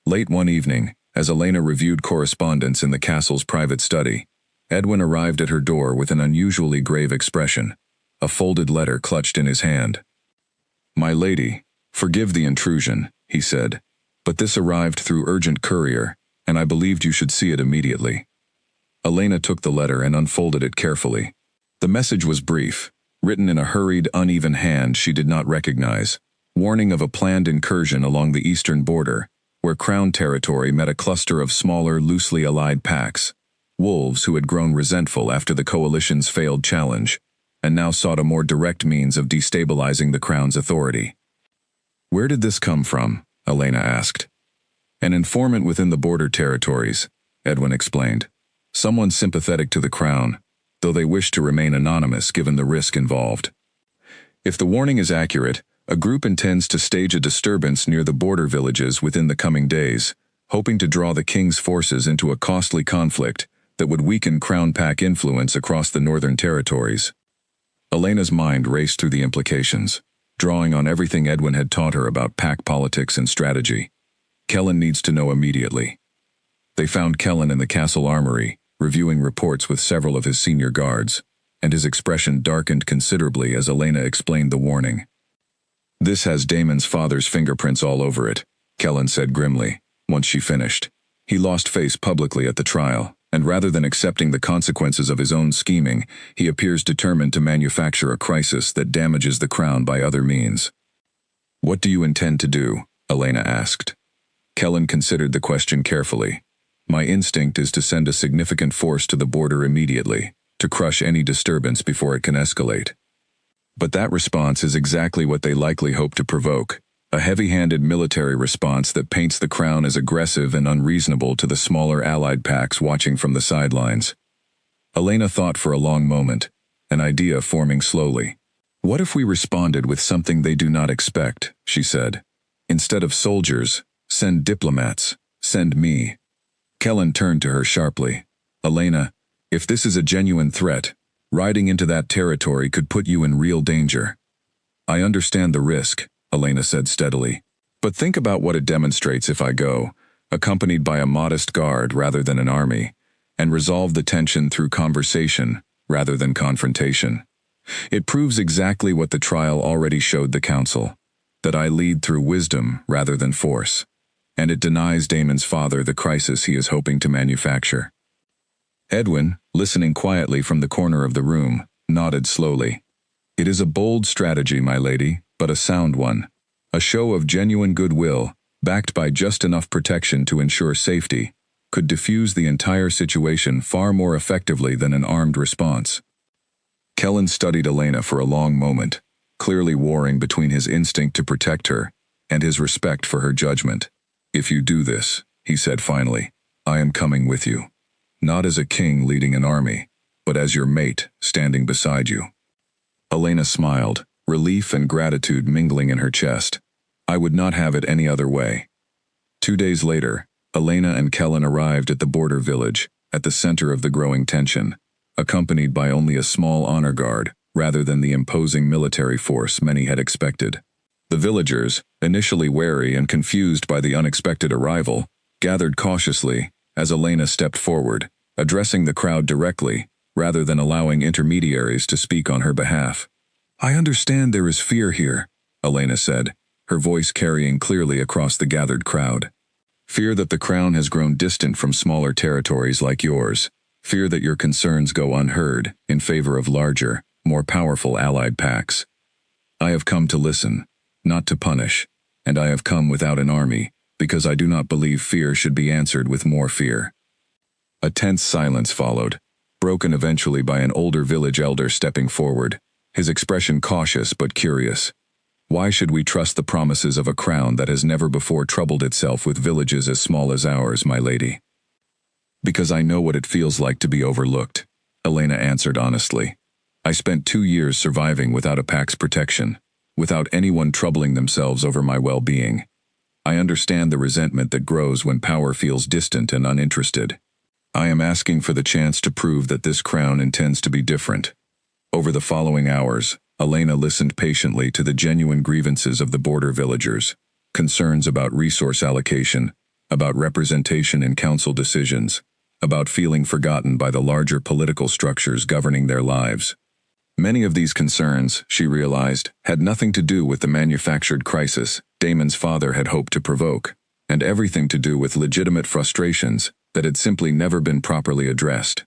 Late one evening, as Elena reviewed correspondence in the castle's private study, Edwin arrived at her door with an unusually grave expression, a folded letter clutched in his hand. "My lady, forgive the intrusion," he said, "but this arrived through urgent courier, and I believed you should see it immediately." Elena took the letter and unfolded it carefully. The message was brief, written in a hurried, uneven hand she did not recognize, warning of a planned incursion along the eastern border, where Crown territory met a cluster of smaller, loosely allied packs, wolves who had grown resentful after the coalition's failed challenge, and now sought a more direct means of destabilizing the Crown's authority. "Where did this come from?" Elena asked. "An informant within the border territories," Edwin explained. "Someone sympathetic to the Crown, though they wish to remain anonymous given the risk involved. If the warning is accurate, a group intends to stage a disturbance near the border villages within the coming days, hoping to draw the king's forces into a costly conflict that would weaken Crown Pack influence across the northern territories." Elena's mind raced through the implications, drawing on everything Edwin had taught her about pack politics and strategy. Kellen needs to know immediately. They found Kellen in the castle armory, reviewing reports with several of his senior guards, and his expression darkened considerably as Elena explained the warning. "This has Damon's father's fingerprints all over it," Kellen said grimly, once she finished. "He lost face publicly at the trial, and rather than accepting the consequences of his own scheming, he appears determined to manufacture a crisis that damages the Crown by other means." "What do you intend to do?" Elena asked. Kellen considered the question carefully. "My instinct is to send a significant force to the border immediately, to crush any disturbance before it can escalate. But that response is exactly what they likely hope to provoke, a heavy-handed military response that paints the Crown as aggressive and unreasonable to the smaller allied packs watching from the sidelines." Elena thought for a long moment, an idea forming slowly. "What if we responded with something they do not expect?" she said. "Instead of soldiers, send diplomats, send me." Kellen turned to her sharply. "Elena, if this is a genuine threat, riding into that territory could put you in real danger." "I understand the risk," Elena said steadily. "But think about what it demonstrates if I go, accompanied by a modest guard rather than an army, and resolve the tension through conversation rather than confrontation. It proves exactly what the trial already showed the council, that I lead through wisdom rather than force, and it denies Damon's father the crisis he is hoping to manufacture." Edwin, listening quietly from the corner of the room, nodded slowly. "It is a bold strategy, my lady, but a sound one. A show of genuine goodwill, backed by just enough protection to ensure safety, could diffuse the entire situation far more effectively than an armed response." Kellen studied Elena for a long moment, clearly warring between his instinct to protect her and his respect for her judgment. "If you do this," he said finally, "I am coming with you. Not as a king leading an army, but as your mate standing beside you." Elena smiled, relief and gratitude mingling in her chest. "I would not have it any other way." 2 days later, Elena and Kellen arrived at the border village, at the center of the growing tension, accompanied by only a small honor guard, rather than the imposing military force many had expected. The villagers, initially wary and confused by the unexpected arrival, gathered cautiously as Elena stepped forward, addressing the crowd directly, rather than allowing intermediaries to speak on her behalf. "I understand there is fear here," Elena said, her voice carrying clearly across the gathered crowd. "Fear that the crown has grown distant from smaller territories like yours. Fear that your concerns go unheard in favor of larger, more powerful allied pacts. I have come to listen, not to punish, and I have come without an army, because I do not believe fear should be answered with more fear." A tense silence followed, broken eventually by an older village elder stepping forward, his expression cautious but curious. "Why should we trust the promises of a crown that has never before troubled itself with villages as small as ours, my lady?" "Because I know what it feels like to be overlooked," Elena answered honestly. "I spent 2 years surviving without a pack's protection, without anyone troubling themselves over my well-being. I understand the resentment that grows when power feels distant and uninterested. I am asking for the chance to prove that this crown intends to be different." Over the following hours, Elena listened patiently to the genuine grievances of the border villagers, concerns about resource allocation, about representation in council decisions, about feeling forgotten by the larger political structures governing their lives. Many of these concerns, she realized, had nothing to do with the manufactured crisis Damon's father had hoped to provoke, and everything to do with legitimate frustrations that had simply never been properly addressed.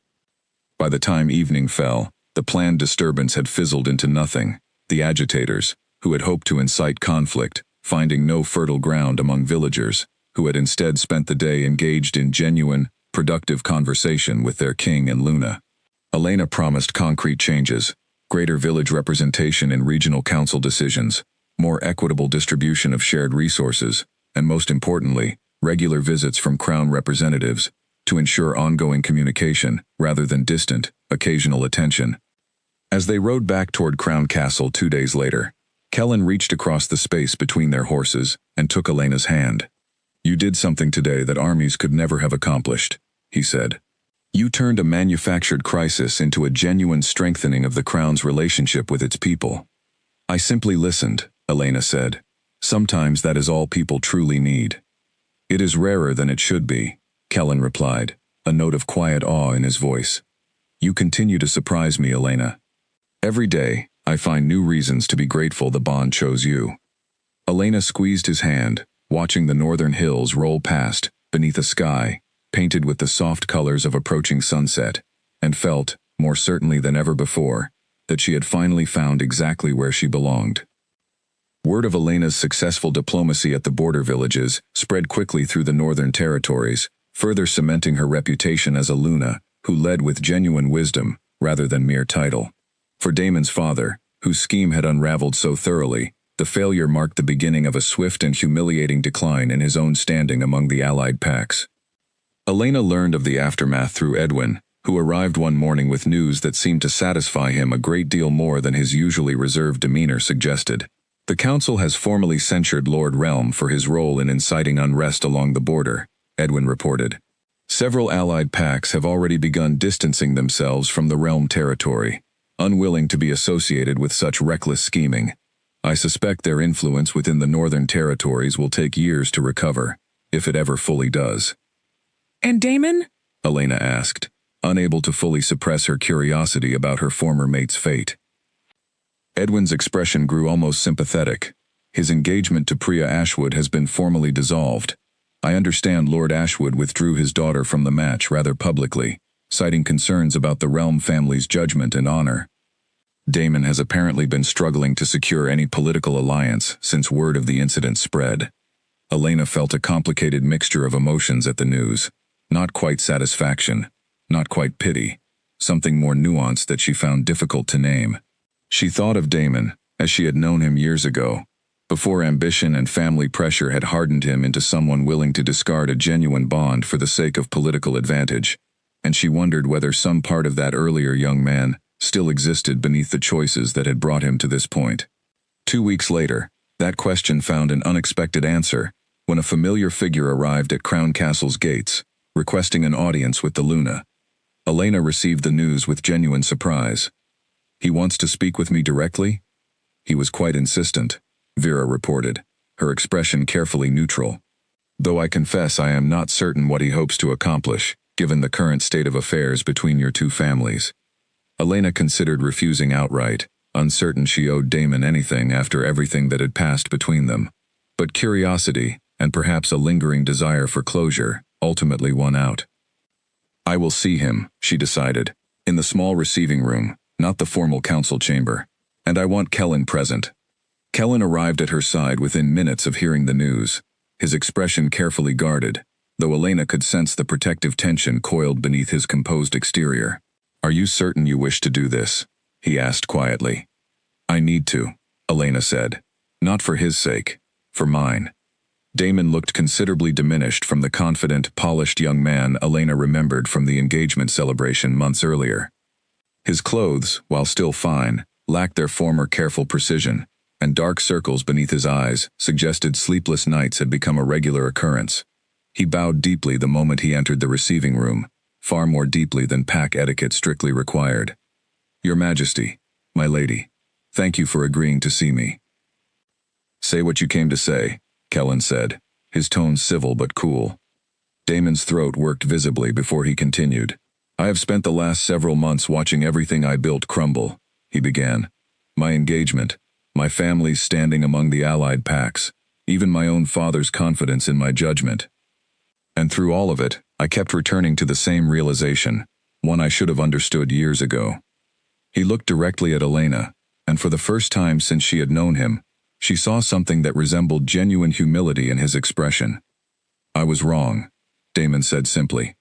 By the time evening fell, the planned disturbance had fizzled into nothing. The agitators, who had hoped to incite conflict, finding no fertile ground among villagers, who had instead spent the day engaged in genuine, productive conversation with their king and Luna. Elena promised concrete changes, greater village representation in regional council decisions, more equitable distribution of shared resources, and most importantly, regular visits from crown representatives to ensure ongoing communication rather than distant, occasional attention. As they rode back toward Crown Castle 2 days later, Kellen reached across the space between their horses and took Elena's hand. "You did something today that armies could never have accomplished," he said. "You turned a manufactured crisis into a genuine strengthening of the crown's relationship with its people." "I simply listened," Elena said. "Sometimes that is all people truly need." "It is rarer than it should be," Kellen replied, a note of quiet awe in his voice. "You continue to surprise me, Elena. Every day, I find new reasons to be grateful the bond chose you." Elena squeezed his hand, watching the northern hills roll past, beneath a sky painted with the soft colors of approaching sunset, and felt, more certainly than ever before, that she had finally found exactly where she belonged. Word of Elena's successful diplomacy at the border villages spread quickly through the northern territories, further cementing her reputation as a Luna who led with genuine wisdom rather than mere title. For Damon's father, whose scheme had unraveled so thoroughly, the failure marked the beginning of a swift and humiliating decline in his own standing among the allied pacts. Elena learned of the aftermath through Edwin, who arrived one morning with news that seemed to satisfy him a great deal more than his usually reserved demeanor suggested. "The council has formally censured Lord Realm for his role in inciting unrest along the border," Edwin reported. "Several allied pacts have already begun distancing themselves from the Realm territory, unwilling to be associated with such reckless scheming. I suspect their influence within the northern territories will take years to recover, if it ever fully does." "And Damon?" Elena asked, unable to fully suppress her curiosity about her former mate's fate. Edwin's expression grew almost sympathetic. "His engagement to Priya Ashwood has been formally dissolved. I understand Lord Ashwood withdrew his daughter from the match rather publicly, citing concerns about the Realm family's judgment and honor. Damon has apparently been struggling to secure any political alliance since word of the incident spread." Elena felt a complicated mixture of emotions at the news. Not quite satisfaction, not quite pity, something more nuanced that she found difficult to name. She thought of Damon, as she had known him years ago, before ambition and family pressure had hardened him into someone willing to discard a genuine bond for the sake of political advantage, and she wondered whether some part of that earlier young man still existed beneath the choices that had brought him to this point. 2 weeks later, that question found an unexpected answer when a familiar figure arrived at Crown Castle's gates, requesting an audience with the Luna. Elena received the news with genuine surprise. "He wants to speak with me directly?" "He was quite insistent," Vera reported, her expression carefully neutral. "Though I confess I am not certain what he hopes to accomplish, given the current state of affairs between your two families." Elena considered refusing outright, uncertain she owed Damon anything after everything that had passed between them. But curiosity, and perhaps a lingering desire for closure, ultimately won out. I will see him, she decided, in the small receiving room, not the formal council chamber. And I want Kellen present. Kellen arrived at her side within minutes of hearing the news, his expression carefully guarded, though Elena could sense the protective tension coiled beneath his composed exterior. Are you certain you wish to do this? He asked quietly. I need to, Elena said. Not for his sake, for mine. Damon looked considerably diminished from the confident, polished young man Elena remembered from the engagement celebration months earlier. His clothes, while still fine, lacked their former careful precision, and dark circles beneath his eyes suggested sleepless nights had become a regular occurrence. He bowed deeply the moment he entered the receiving room, far more deeply than pack etiquette strictly required. Your Majesty, my lady, thank you for agreeing to see me. Say what you came to say, Kellen said, his tone civil but cool. Damon's throat worked visibly before he continued. I have spent the last several months watching everything I built crumble, he began. My engagement, my family's standing among the allied packs, even my own father's confidence in my judgment. And through all of it, I kept returning to the same realization, one I should have understood years ago. He looked directly at Elena, and for the first time since she had known him, she saw something that resembled genuine humility in his expression. I was wrong, Damon said simply.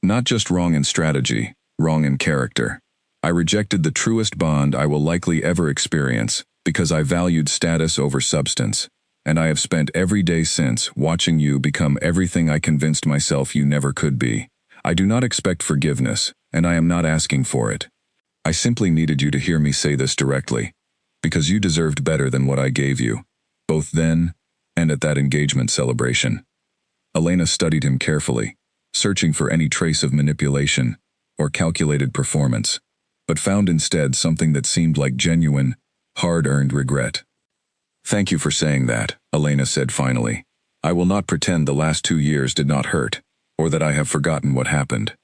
Not just wrong in strategy, wrong in character. I rejected the truest bond I will likely ever experience because I valued status over substance, and I have spent every day since watching you become everything I convinced myself you never could be. I do not expect forgiveness, and I am not asking for it. I simply needed you to hear me say this directly, because you deserved better than what I gave you, both then and at that engagement celebration. Elena studied him carefully, searching for any trace of manipulation or calculated performance, but found instead something that seemed like genuine, hard-earned regret. Thank you for saying that, Elena said finally. I will not pretend the last 2 years did not hurt, or that I have forgotten what happened.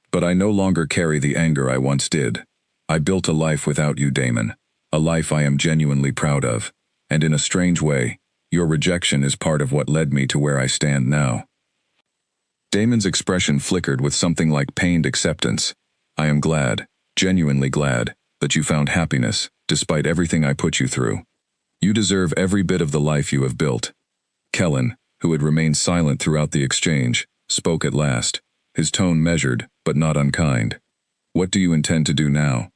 But I no longer carry the anger I once did. I built a life without you, Damon, a life I am genuinely proud of, and in a strange way, your rejection is part of what led me to where I stand now. Damon's expression flickered with something like pained acceptance. I am glad, genuinely glad, that you found happiness, despite everything I put you through. You deserve every bit of the life you have built. Kellen, who had remained silent throughout the exchange, spoke at last, his tone measured, but not unkind. What do you intend to do now?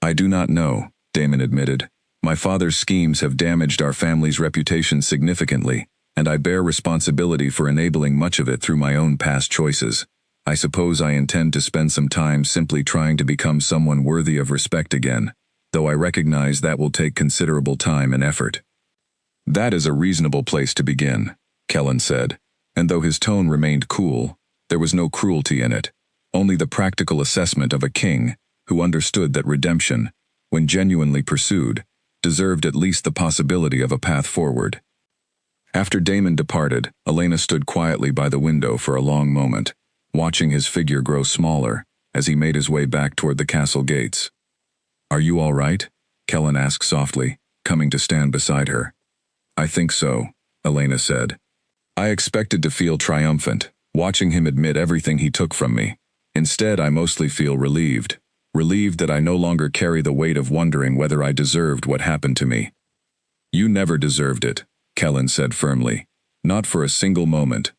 I do not know, Damon admitted. My father's schemes have damaged our family's reputation significantly, and I bear responsibility for enabling much of it through my own past choices. I suppose I intend to spend some time simply trying to become someone worthy of respect again, though I recognize that will take considerable time and effort. That is a reasonable place to begin, Kellen said, and though his tone remained cool, there was no cruelty in it, only the practical assessment of a king who understood that redemption, when genuinely pursued, deserved at least the possibility of a path forward. After Damon departed, Elena stood quietly by the window for a long moment, watching his figure grow smaller as he made his way back toward the castle gates. Are you all right? Kellen asked softly, coming to stand beside her. I think so, Elena said. I expected to feel triumphant, watching him admit everything he took from me. Instead, I mostly feel relieved. Relieved that I no longer carry the weight of wondering whether I deserved what happened to me. You never deserved it, Kellen said firmly. Not for a single moment.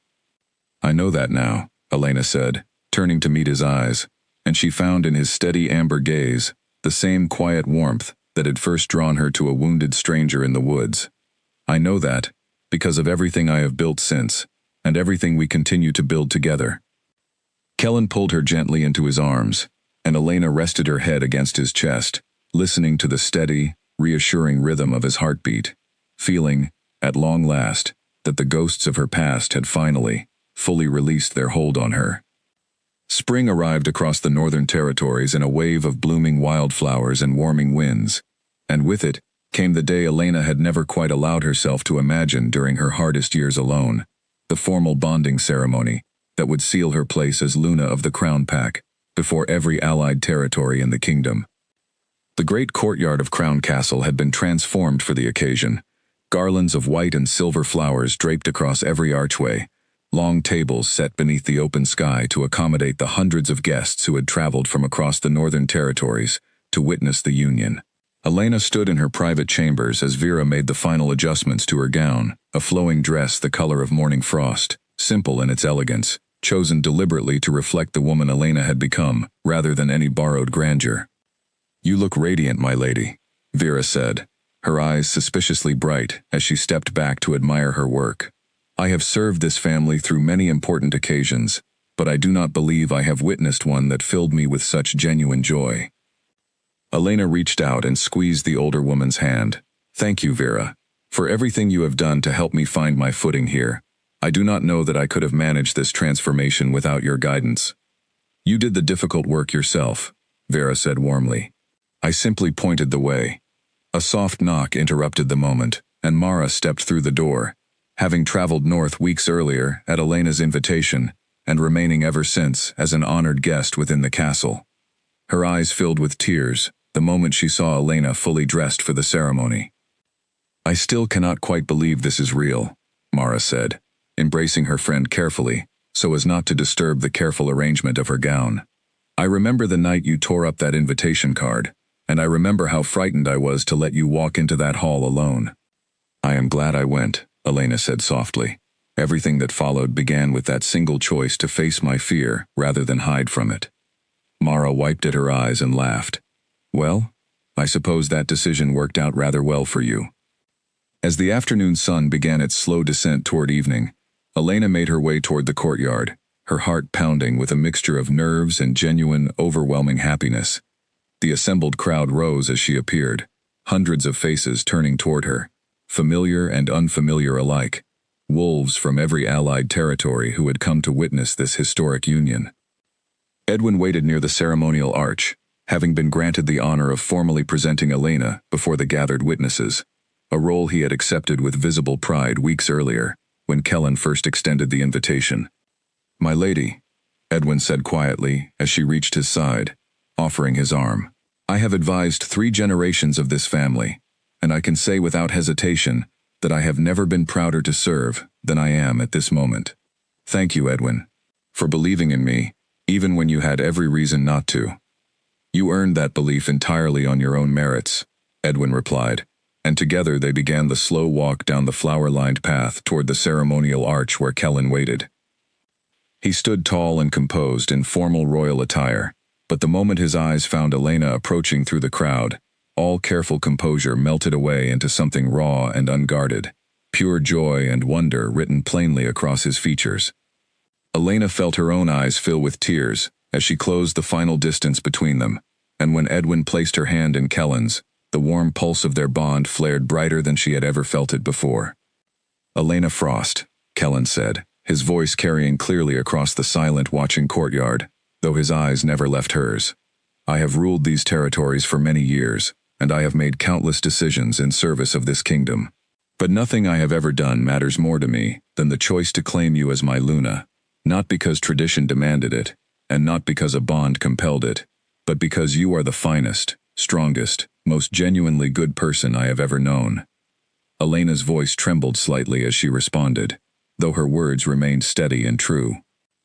I know that now, Elena said, turning to meet his eyes, and she found in his steady amber gaze the same quiet warmth that had first drawn her to a wounded stranger in the woods. I know that, because of everything I have built since, and everything we continue to build together. Kellen pulled her gently into his arms, and Elena rested her head against his chest, listening to the steady, reassuring rhythm of his heartbeat, feeling, at long last, that the ghosts of her past had finally, fully released their hold on her. Spring arrived across the northern territories in a wave of blooming wildflowers and warming winds, and with it came the day Elena had never quite allowed herself to imagine during her hardest years alone, the formal bonding ceremony that would seal her place as Luna of the Crown Pack before every allied territory in the kingdom. The great courtyard of Crown Castle had been transformed for the occasion. Garlands of white and silver flowers draped across every archway, long tables set beneath the open sky to accommodate the hundreds of guests who had traveled from across the northern territories to witness the union. Elena stood in her private chambers as Vera made the final adjustments to her gown, a flowing dress the color of morning frost, simple in its elegance, chosen deliberately to reflect the woman Elena had become, rather than any borrowed grandeur. "You look radiant, my lady," Vera said, her eyes suspiciously bright as she stepped back to admire her work. "I have served this family through many important occasions, but I do not believe I have witnessed one that filled me with such genuine joy." Elena reached out and squeezed the older woman's hand. "Thank you, Vera, for everything you have done to help me find my footing here. I do not know that I could have managed this transformation without your guidance." "You did the difficult work yourself," Vera said warmly. "I simply pointed the way." A soft knock interrupted the moment, and Mara stepped through the door, having traveled north weeks earlier at Elena's invitation, and remaining ever since as an honored guest within the castle. Her eyes filled with tears the moment she saw Elena fully dressed for the ceremony. "I still cannot quite believe this is real," Mara said, embracing her friend carefully, so as not to disturb the careful arrangement of her gown. "I remember the night you tore up that invitation card, and I remember how frightened I was to let you walk into that hall alone." "I am glad I went," Elena said softly. "Everything that followed began with that single choice to face my fear rather than hide from it." Mara wiped at her eyes and laughed. "Well, I suppose that decision worked out rather well for you." As the afternoon sun began its slow descent toward evening, Elena made her way toward the courtyard, her heart pounding with a mixture of nerves and genuine, overwhelming happiness. The assembled crowd rose as she appeared, hundreds of faces turning toward her, familiar and unfamiliar alike, wolves from every allied territory who had come to witness this historic union. Edwin waited near the ceremonial arch, having been granted the honor of formally presenting Elena before the gathered witnesses, a role he had accepted with visible pride weeks earlier, when Kellen first extended the invitation. "My lady," Edwin said quietly as she reached his side, offering his arm. "I have advised 3 generations of this family, and I can say without hesitation that I have never been prouder to serve than I am at this moment. Thank you, Edwin, for believing in me, even when you had every reason not to." "You earned that belief entirely on your own merits," Edwin replied, and together they began the slow walk down the flower-lined path toward the ceremonial arch where Kellen waited. He stood tall and composed in formal royal attire, but the moment his eyes found Elena approaching through the crowd, all careful composure melted away into something raw and unguarded, pure joy and wonder written plainly across his features. Elena felt her own eyes fill with tears as she closed the final distance between them, and when Edwin placed her hand in Kellen's, the warm pulse of their bond flared brighter than she had ever felt it before. "Elena Frost," Kellen said, his voice carrying clearly across the silent, watching courtyard, though his eyes never left hers. "I have ruled these territories for many years, and I have made countless decisions in service of this kingdom. But nothing I have ever done matters more to me than the choice to claim you as my Luna, not because tradition demanded it, and not because a bond compelled it, but because you are the finest, strongest, most genuinely good person I have ever known." Elena's voice trembled slightly as she responded, though her words remained steady and true.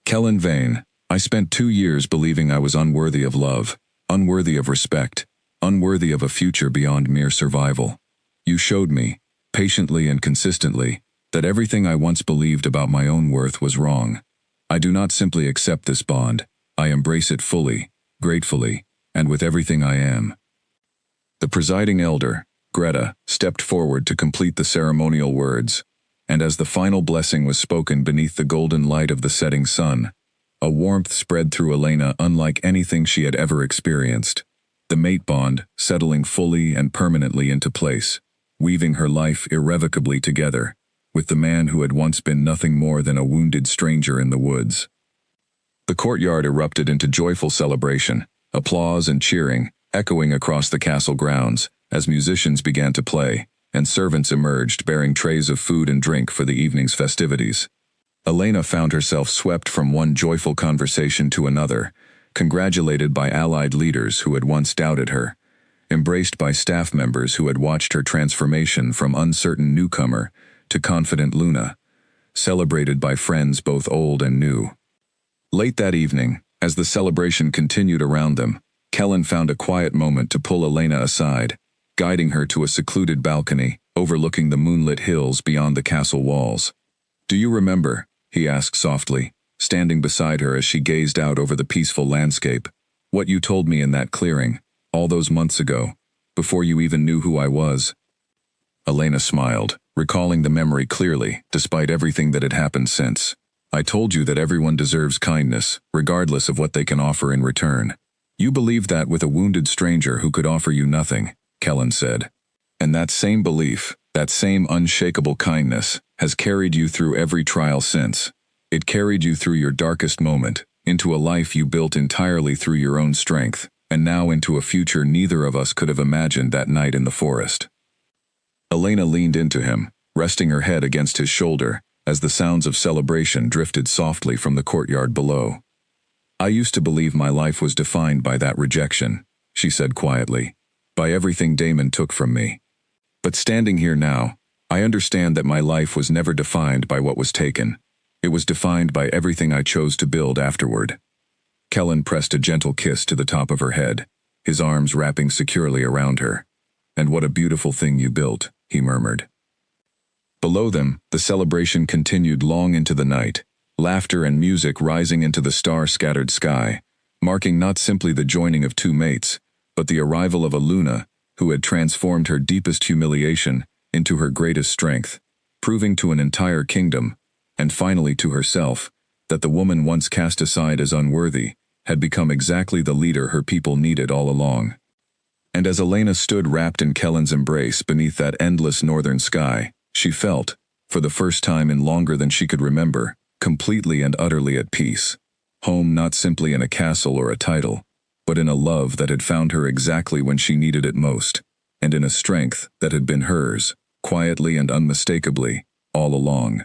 "Kellen Vane, I spent 2 years believing I was unworthy of love, unworthy of respect, unworthy of a future beyond mere survival. You showed me, patiently and consistently, that everything I once believed about my own worth was wrong. I do not simply accept this bond, I embrace it fully, gratefully, and with everything I am." The presiding elder, Greta, stepped forward to complete the ceremonial words, and as the final blessing was spoken beneath the golden light of the setting sun, a warmth spread through Elena unlike anything she had ever experienced, the mate bond settling fully and permanently into place, weaving her life irrevocably together with the man who had once been nothing more than a wounded stranger in the woods. The courtyard erupted into joyful celebration, applause and cheering echoing across the castle grounds as musicians began to play, and servants emerged bearing trays of food and drink for the evening's festivities. Elena found herself swept from one joyful conversation to another, congratulated by allied leaders who had once doubted her, embraced by staff members who had watched her transformation from uncertain newcomer to confident Luna, celebrated by friends both old and new. Late that evening, as the celebration continued around them, Kellen found a quiet moment to pull Elena aside, guiding her to a secluded balcony overlooking the moonlit hills beyond the castle walls. "Do you remember?" he asked softly, standing beside her as she gazed out over the peaceful landscape. "What you told me in that clearing, all those months ago, before you even knew who I was?" Elena smiled, recalling the memory clearly, despite everything that had happened since. "I told you that everyone deserves kindness, regardless of what they can offer in return. You believed that with a wounded stranger who could offer you nothing," Kellen said. "And that same belief, that same unshakable kindness, has carried you through every trial since. It carried you through your darkest moment, into a life you built entirely through your own strength, and now into a future neither of us could have imagined that night in the forest." Elena leaned into him, resting her head against his shoulder, as the sounds of celebration drifted softly from the courtyard below. "I used to believe my life was defined by that rejection," she said quietly, "by everything Damon took from me. But standing here now, I understand that my life was never defined by what was taken. It was defined by everything I chose to build afterward." Kellen pressed a gentle kiss to the top of her head, his arms wrapping securely around her. "And what a beautiful thing you built," he murmured. Below them, the celebration continued long into the night, laughter and music rising into the star-scattered sky, marking not simply the joining of two mates, but the arrival of a Luna who had transformed her deepest humiliation into her greatest strength, proving to an entire kingdom, and finally to herself, that the woman once cast aside as unworthy had become exactly the leader her people needed all along. And as Elena stood wrapped in Kellen's embrace beneath that endless northern sky, she felt, for the first time in longer than she could remember, completely and utterly at peace. Home not simply in a castle or a title, but in a love that had found her exactly when she needed it most, and in a strength that had been hers, quietly and unmistakably, all along.